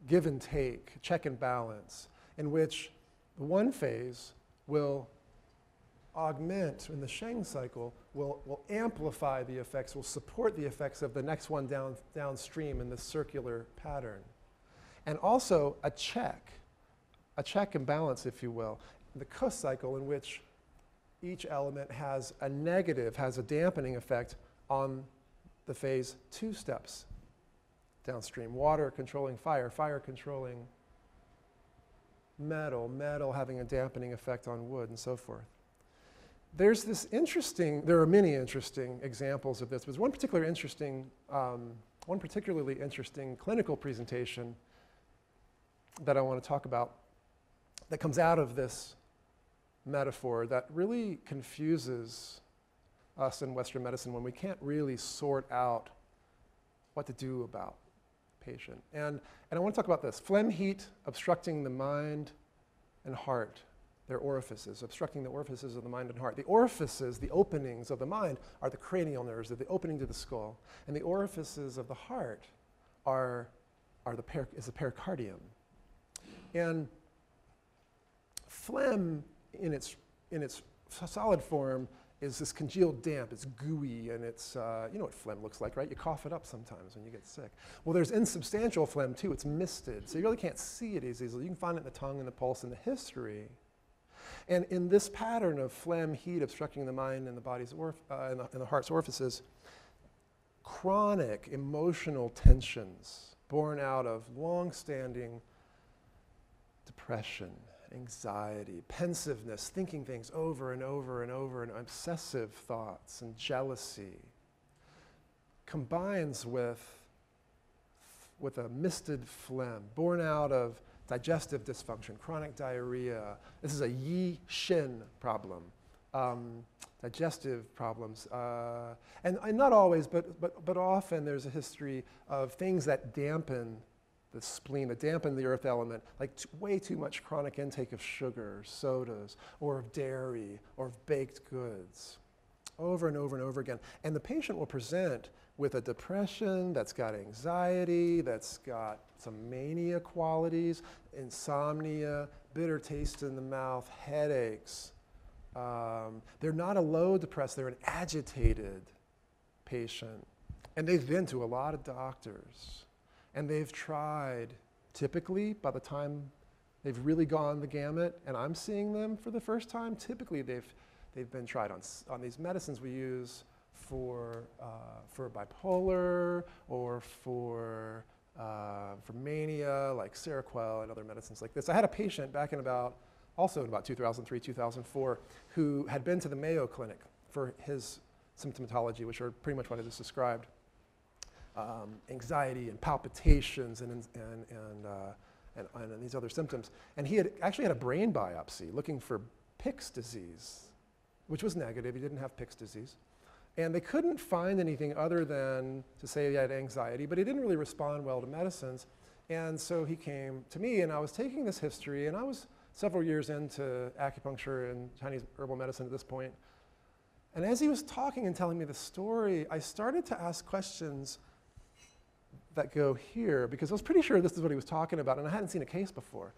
S1: give and take, check and balance, in which the one phase will augment in the Sheng cycle, will amplify the effects, will support the effects of the next one downstream in this circular pattern. And also a check and balance, if you will, the Kus cycle, in which each element has a negative, has a dampening effect on the phase 2 steps downstream. Water controlling fire, fire controlling metal, metal having a dampening effect on wood, and so forth. There's this interesting, there are many interesting examples of this, but there's one particularly interesting clinical presentation that I want to talk about that comes out of this metaphor that really confuses us in Western medicine when we can't really sort out what to do about patient. And I want to talk about this. Phlegm, heat, obstructing the mind and heart. They're orifices, obstructing the orifices of the mind and heart. The orifices, the openings of the mind, are the cranial nerves, they're the opening to the skull. And the orifices of the heart is the pericardium. And phlegm, in its solid form, is this congealed damp. It's gooey, and it's, you know what phlegm looks like, right? You cough it up sometimes when you get sick. Well, there's insubstantial phlegm, too. It's misted, so you really can't see it as easily. You can find it in the tongue and the pulse and the history. And in this pattern of phlegm, heat, obstructing the mind and the body's and the heart's orifices, chronic emotional tensions born out of long-standing depression, anxiety, pensiveness, thinking things over and over and over, and obsessive thoughts and jealousy, combines with with a misted phlegm, born out of digestive dysfunction, chronic diarrhea. This is a Yi Shin problem, digestive problems. And not always, but often there's a history of things that dampen the spleen, that dampen the earth element, like way too much chronic intake of sugar, sodas, or of dairy, or of baked goods, over and over and over again. And the patient will present with a depression that's got anxiety, that's got some mania qualities, insomnia, bitter taste in the mouth, headaches. They're not a low depressed, they're an agitated patient. And they've been to a lot of doctors. And they've tried, typically, by the time they've really gone the gamut, and I'm seeing them for the first time, typically they've been tried on these medicines we use for bipolar or for mania, like Seroquel and other medicines like this. I had a patient back also in about 2003, 2004, who had been to the Mayo Clinic for his symptomatology, which are pretty much what I just described. Anxiety and palpitations and these other symptoms. And he had actually had a brain biopsy looking for Pick's disease, which was negative. He didn't have Pick's disease. And they couldn't find anything other than to say he had anxiety, but he didn't really respond well to medicines. And so he came to me, and I was taking this history, and I was several years into acupuncture and Chinese herbal medicine at this point. And as he was talking and telling me the story, I started to ask questions that go here, because I was pretty sure this is what he was talking about, and I hadn't seen a case before.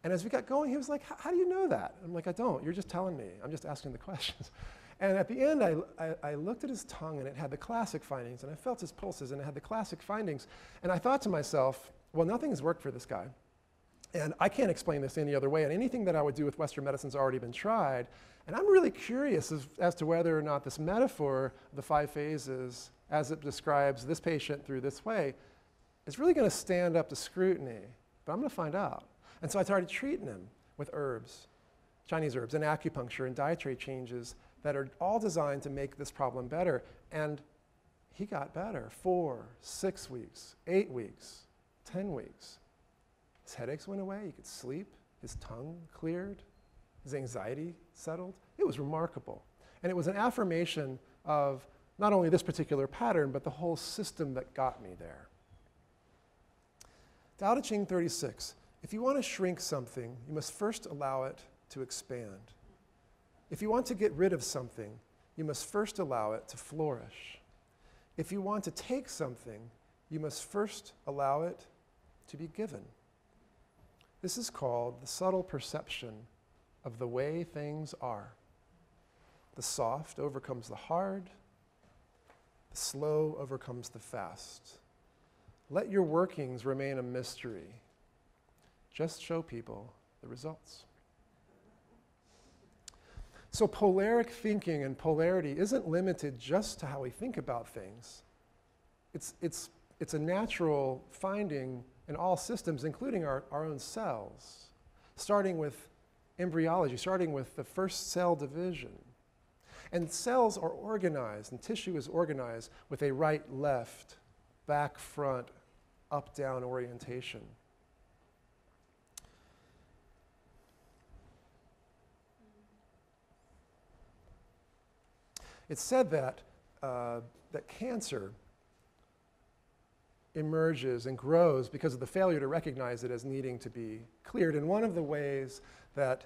S1: And as we got going, he was like, how do you know that? I'm like, I don't. You're just telling me. I'm just asking the questions. And at the end, I looked at his tongue, and it had the classic findings, and I felt his pulses, and it had the classic findings. And I thought to myself, well, nothing has worked for this guy. And I can't explain this any other way, and anything that I would do with Western medicine's already been tried. And I'm really curious as to whether or not this metaphor, the 5 phases, as it describes this patient through this way, is really going to stand up to scrutiny. But I'm going to find out. And so I started treating him with herbs, Chinese herbs, and acupuncture and dietary changes that are all designed to make this problem better. And he got better. 4, 6 weeks, 8 weeks, 10 weeks. His headaches went away. He could sleep. His tongue cleared. His anxiety settled. It was remarkable. And it was an affirmation of not only this particular pattern, but the whole system that got me there. Tao Te Ching 36. If you want to shrink something, you must first allow it to expand. If you want to get rid of something, you must first allow it to flourish. If you want to take something, you must first allow it to be given. This is called the subtle perception of the way things are. The soft overcomes the hard. The slow overcomes the fast. Let your workings remain a mystery. Just show people the results. So polaric thinking and polarity isn't limited just to how we think about things. It's a natural finding in all systems, including our own cells, starting with embryology, starting with the first cell division. And cells are organized, and tissue is organized with a right-left, back-front, up-down orientation. It's said that cancer emerges and grows because of the failure to recognize it as needing to be cleared. And one of the ways that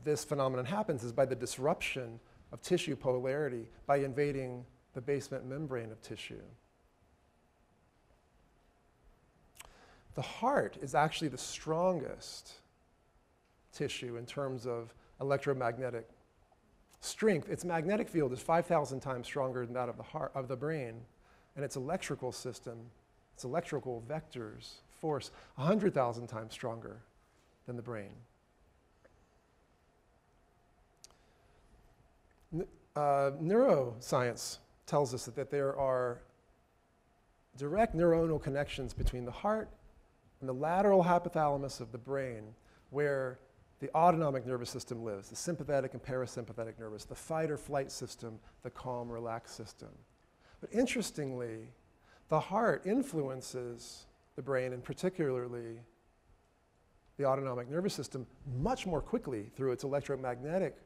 S1: this phenomenon happens is by the disruption of tissue polarity, by invading the basement membrane of tissue. The heart is actually the strongest tissue in terms of electromagnetic strength. Its magnetic field is 5,000 times stronger than that of the heart, of the brain, and its electrical system, its electrical vectors, force, 100,000 times stronger than the brain. Neuroscience tells us that there are direct neuronal connections between the heart and the lateral hypothalamus of the brain, where the autonomic nervous system lives, the sympathetic and parasympathetic nervous, the fight or flight system, the calm, relaxed system. But interestingly, the heart influences the brain, and particularly the autonomic nervous system, much more quickly through its electromagnetic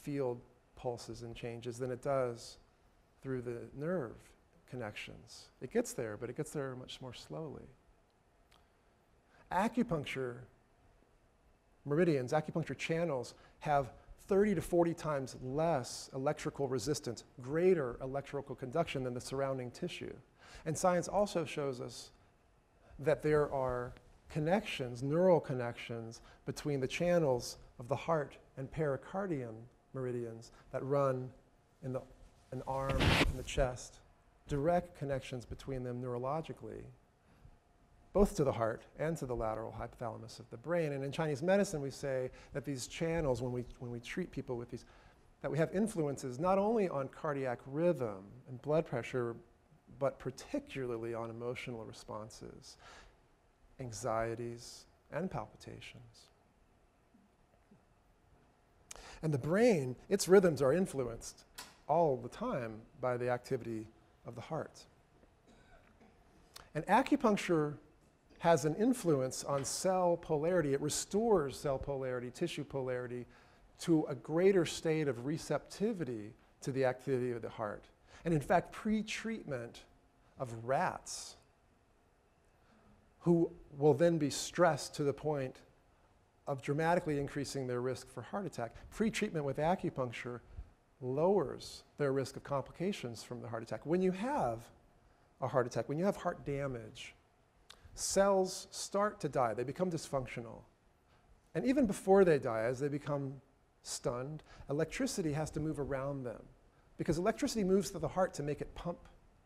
S1: field pulses and changes than it does through the nerve connections. It gets there, but it gets there much more slowly. Acupuncture meridians, acupuncture channels have 30 to 40 times less electrical resistance, greater electrical conduction than the surrounding tissue. And science also shows us that there are connections, neural connections, between the channels of the heart and pericardium meridians that run in the arm and the chest, direct connections between them neurologically, both to the heart and to the lateral hypothalamus of the brain. And in Chinese medicine, we say that these channels, when we treat people with these, that we have influences not only on cardiac rhythm and blood pressure, but particularly on emotional responses, anxieties, and palpitations. And the brain, its rhythms are influenced all the time by the activity of the heart. And acupuncture has an influence on cell polarity. It restores cell polarity, tissue polarity, to a greater state of receptivity to the activity of the heart. And in fact, pre-treatment of rats who will then be stressed to the point of dramatically increasing their risk for heart attack, pre-treatment with acupuncture lowers their risk of complications from the heart attack. When you have a heart attack, when you have heart damage, cells start to die. They become dysfunctional. And even before they die, as they become stunned, electricity has to move around them, because electricity moves through the heart to make it pump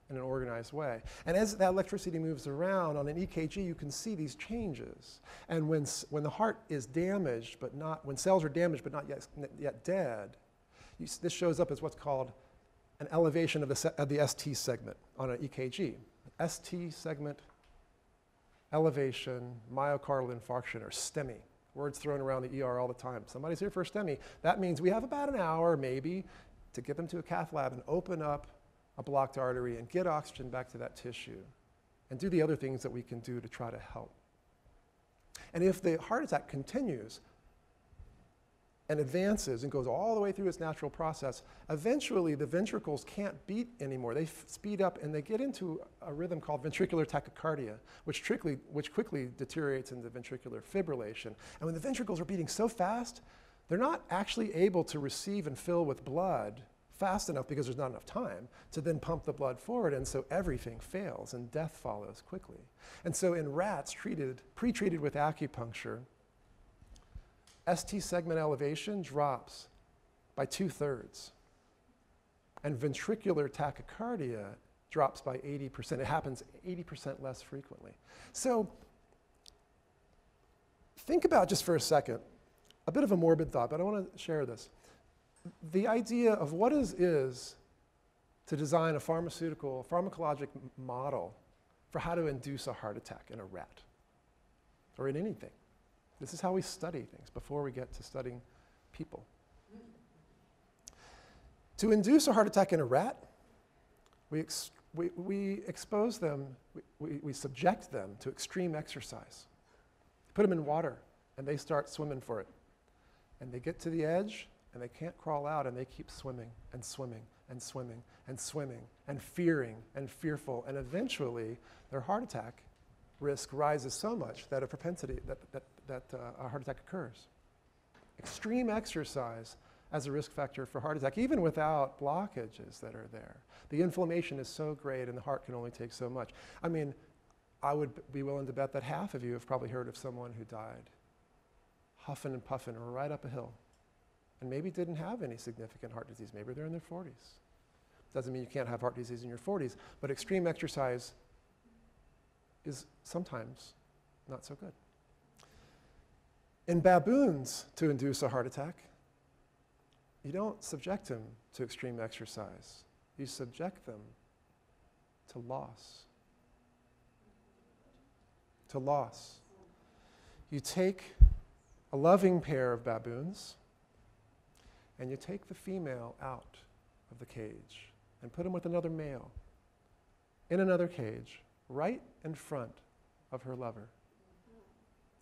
S1: in an organized way. And as that electricity moves around on an EKG, you can see these changes. And when the heart is damaged, but not, when cells are damaged but not yet dead, this shows up as what's called an elevation of the ST segment on an EKG. ST segment elevation myocardial infarction, or STEMI. Words thrown around the ER all the time. Somebody's here for a STEMI. That means we have about an hour, maybe, to get them to a cath lab and open up a blocked artery and get oxygen back to that tissue and do the other things that we can do to try to help. And if the heart attack continues and advances and goes all the way through its natural process, eventually the ventricles can't beat anymore. They speed up and they get into a rhythm called ventricular tachycardia, which quickly deteriorates into ventricular fibrillation. And when the ventricles are beating so fast, they're not actually able to receive and fill with blood fast enough, because there's not enough time to then pump the blood forward, and so everything fails and death follows quickly. And so in rats pre-treated with acupuncture, ST segment elevation drops by 2/3, and ventricular tachycardia drops by 80%. It happens 80% less frequently. So think about, just for a second, a bit of a morbid thought, but I want to share this. The idea of what is to design a pharmacologic model for how to induce a heart attack in a rat or in anything. This is how we study things before we get to studying people. To induce a heart attack in a rat, we expose them, we subject them to extreme exercise. Put them in water, and they start swimming for it. And they get to the edge, and they can't crawl out, and they keep swimming and swimming and swimming and swimming and fearing and fearful. And eventually, their heart attack risk rises so much that a propensity that a heart attack occurs. Extreme exercise as a risk factor for heart attack, even without blockages that are there. The inflammation is so great, and the heart can only take so much. I mean, I would be willing to bet that half of you have probably heard of someone who died huffing and puffing right up a hill, and maybe didn't have any significant heart disease. Maybe they're in their 40s. Doesn't mean you can't have heart disease in your 40s, but extreme exercise is sometimes not so good. In baboons, to induce a heart attack, you don't subject them to extreme exercise. You subject them to loss. To loss. You take a loving pair of baboons, and you take the female out of the cage and put them with another male in another cage right in front of her lover.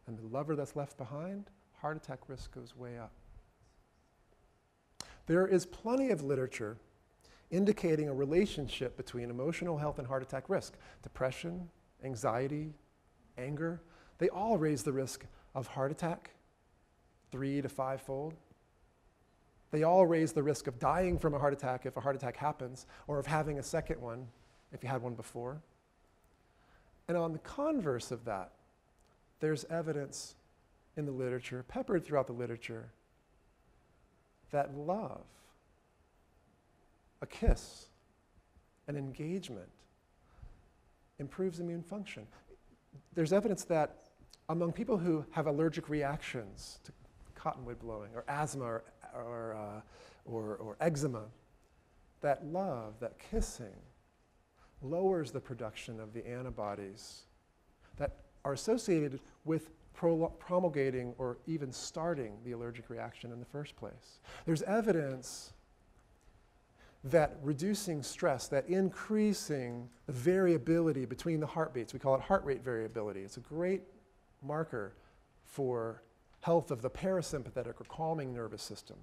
S1: And the lover that's left behind, heart attack risk goes way up. There is plenty of literature indicating a relationship between emotional health and heart attack risk. Depression, anxiety, anger, they all raise the risk of heart attack 3 to 5-fold. They all raise the risk of dying from a heart attack if a heart attack happens, or of having a second one if you had one before. And on the converse of that, there's evidence in the literature, peppered throughout the literature, that love, a kiss, an engagement, improves immune function. There's evidence that among people who have allergic reactions to cottonwood blowing or asthma or eczema, that love, that kissing, lowers the production of the antibodies that are associated with promulgating or even starting the allergic reaction in the first place. There's evidence that reducing stress, that increasing the variability between the heartbeats, we call it heart rate variability. It's a great marker for health of the parasympathetic or calming nervous system.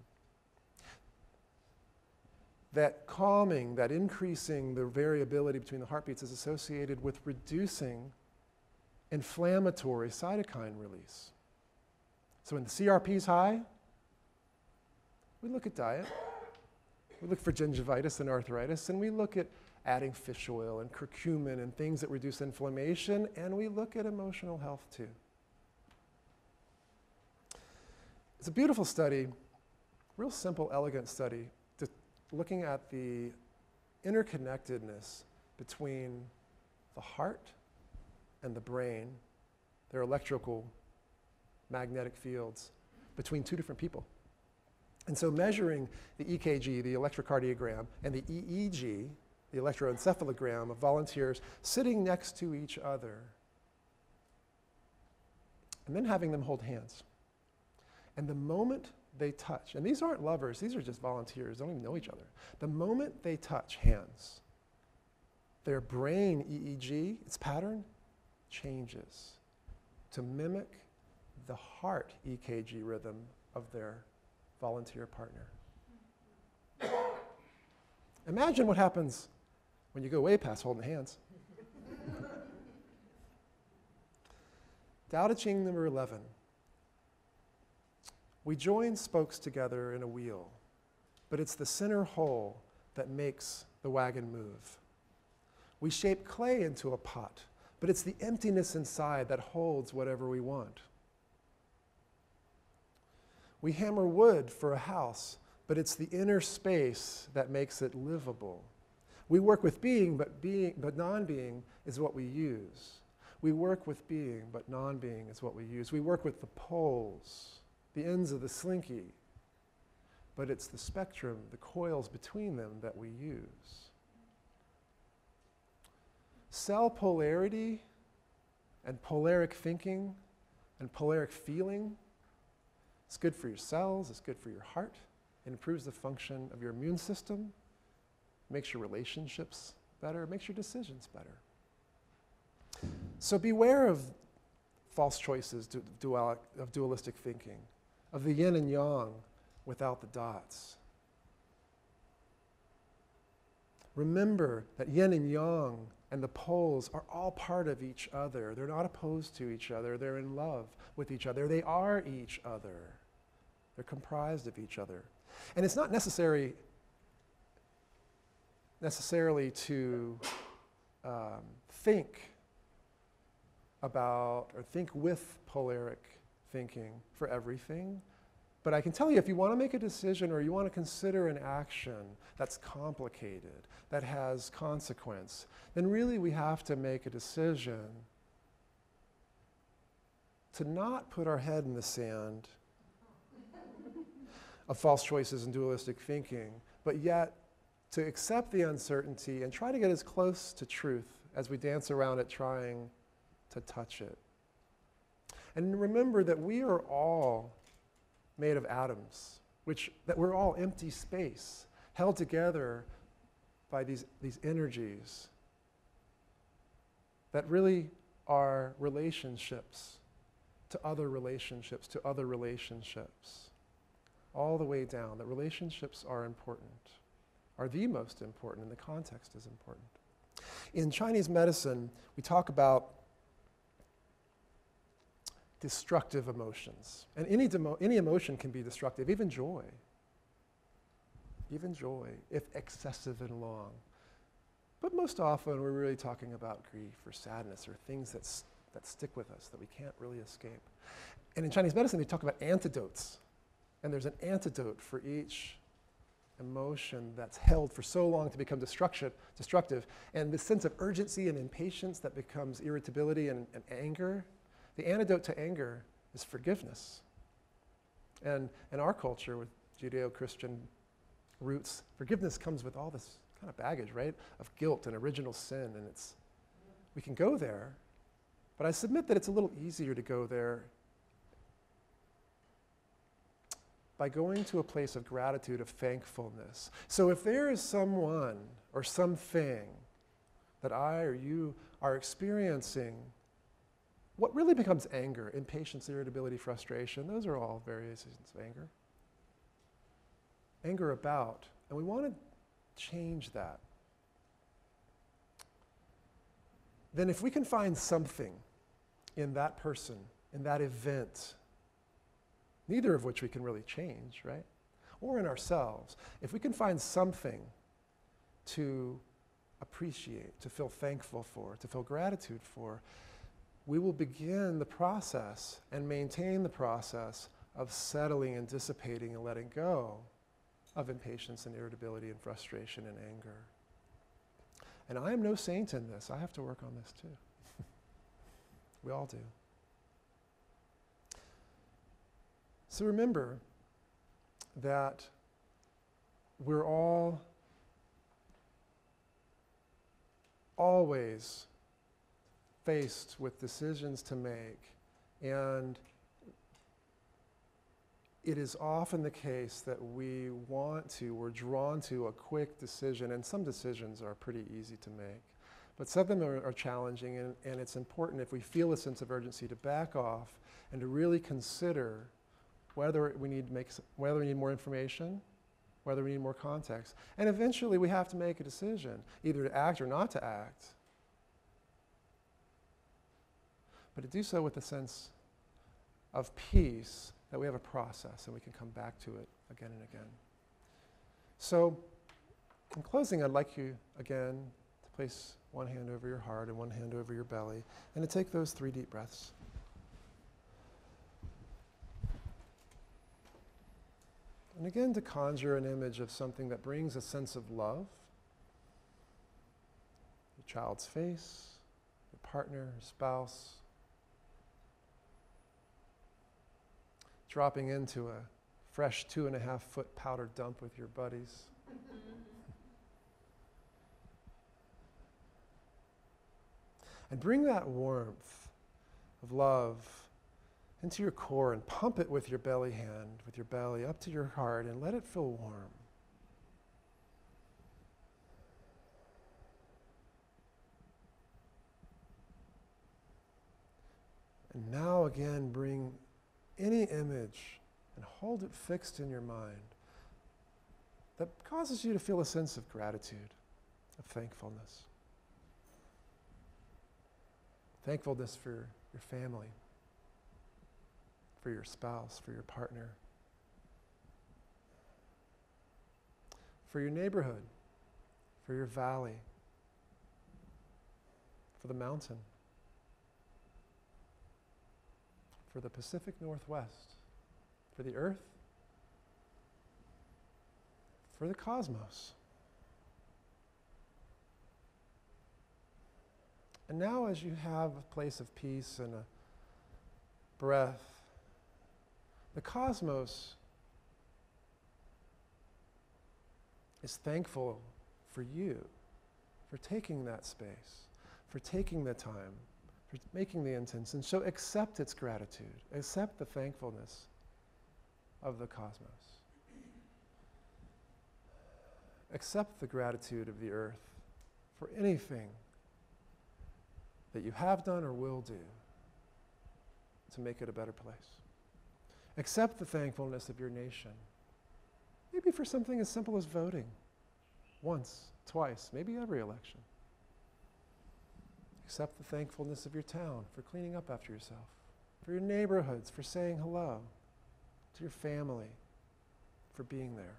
S1: That calming, that increasing the variability between the heartbeats is associated with reducing inflammatory cytokine release. So when the CRP is high, we look at diet. We look for gingivitis and arthritis, and we look at adding fish oil and curcumin and things that reduce inflammation, and we look at emotional health too. It's a beautiful study, real simple, elegant study, looking at the interconnectedness between the heart and the brain, their electrical magnetic fields between two different people. And so measuring the EKG, the electrocardiogram, and the EEG, the electroencephalogram of volunteers sitting next to each other, and then having them hold hands. And the moment they touch, and these aren't lovers, these are just volunteers, don't even know each other. The moment they touch hands, their brain EEG, its pattern, changes to mimic the heart EKG rhythm of their volunteer partner. Imagine what happens when you go way past holding hands. Tao Te Ching number 11. We join spokes together in a wheel, but it's the center hole that makes the wagon move. We shape clay into a pot, but it's the emptiness inside that holds whatever we want. We hammer wood for a house, but it's the inner space that makes it livable. We work with being, but non-being is what we use. We work with being, but non-being is what we use. We work with the poles, the ends of the slinky, but it's the spectrum, the coils between them that we use. Cell polarity and polaric thinking and polaric feeling, it's good for your cells, it's good for your heart, it improves the function of your immune system, makes your relationships better, makes your decisions better. So beware of false choices of dualistic thinking, of the yin and yang without the dots. Remember that yin and yang and the poles are all part of each other. They're not opposed to each other. They're in love with each other. They are each other. They're comprised of each other. And it's not necessarily to think about or think with polaric thinking for everything. But I can tell you, if you want to make a decision or you want to consider an action that's complicated, that has consequence, then really we have to make a decision to not put our head in the sand of false choices and dualistic thinking, but yet to accept the uncertainty and try to get as close to truth as we dance around it trying to touch it. And remember that we are all made of atoms, that we're all empty space, held together by these energies that really our relationships to other relationships to other relationships, all the way down. That relationships are important, are the most important, and the context is important. In Chinese medicine, we talk about destructive emotions. And any emotion can be destructive, even joy. Even joy, if excessive and long. But most often, we're really talking about grief or sadness or things that stick with us that we can't really escape. And in Chinese medicine, they talk about antidotes. And there's an antidote for each emotion that's held for so long to become destructive. And this sense of urgency and impatience that becomes irritability and anger. The antidote to anger is forgiveness. And in our culture with Judeo-Christian roots, forgiveness comes with all this kind of baggage, right? Of guilt and original sin, and we can go there, but I submit that it's a little easier to go there by going to a place of gratitude, of thankfulness. So if there is someone or something that I or you are experiencing, what really becomes anger, impatience, irritability, frustration, those are all variations of anger. Anger about, and we want to change that. Then if we can find something in that person, in that event, neither of which we can really change, right? Or in ourselves, if we can find something to appreciate, to feel thankful for, to feel gratitude for, we will begin the process and maintain the process of settling and dissipating and letting go of impatience and irritability and frustration and anger. And I am no saint in this. I have to work on this too. We all do. So remember that we're all always faced with decisions to make, and it is often the case that we're drawn to a quick decision, and some decisions are pretty easy to make. But some of them are challenging, and it's important, if we feel a sense of urgency, to back off and to really consider whether we need more information, whether we need more context. And eventually we have to make a decision, either to act or not to act. But to do so with a sense of peace, that we have a process and we can come back to it again and again. So, in closing, I'd like you, again, to place one hand over your heart and one hand over your belly, and to take those 3 deep breaths. And again, to conjure an image of something that brings a sense of love. Your child's face, your partner, your spouse. Dropping into a fresh 2.5-foot powder dump with your buddies. And bring that warmth of love into your core and pump it with your belly hand, with your belly up to your heart, and let it feel warm. And now again, bring any image and hold it fixed in your mind that causes you to feel a sense of gratitude, of thankfulness. Thankfulness for your family, for your spouse, for your partner, for your neighborhood, for your valley, for the mountain, for the Pacific Northwest, for the earth, for the cosmos. And now, as you have a place of peace and a breath, the cosmos is thankful for you, for taking that space, for taking the time, for making the intention. So accept its gratitude, accept the thankfulness of the cosmos. Accept the gratitude of the earth for anything that you have done or will do to make it a better place. Accept the thankfulness of your nation. Maybe for something as simple as voting. Once, twice, maybe every election. Accept the thankfulness of your town for cleaning up after yourself, for your neighborhoods, for saying hello, to your family, for being there.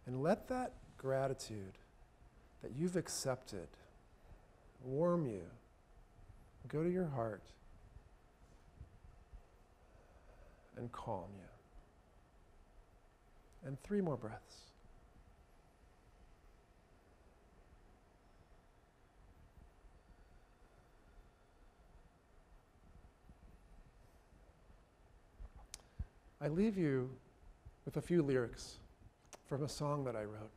S1: And let that gratitude that you've accepted warm you, go to your heart, and calm you. And 3 more breaths. I leave you with a few lyrics from a song that I wrote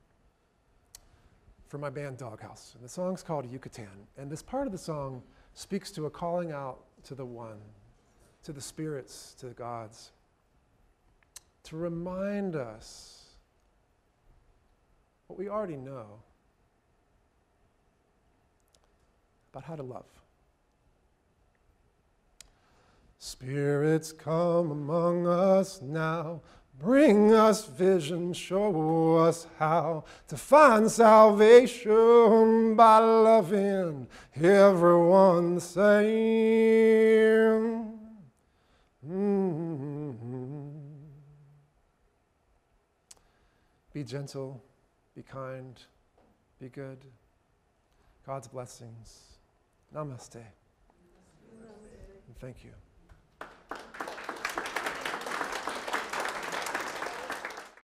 S1: for my band Doghouse. And the song's called Yucatan. And this part of the song speaks to a calling out to the one, to the spirits, to the gods, to remind us what we already know about how to love. Spirits, come among us now. Bring us vision, show us how to find salvation by loving everyone the same. Be gentle, be kind, be good. God's blessings. Namaste. And thank you.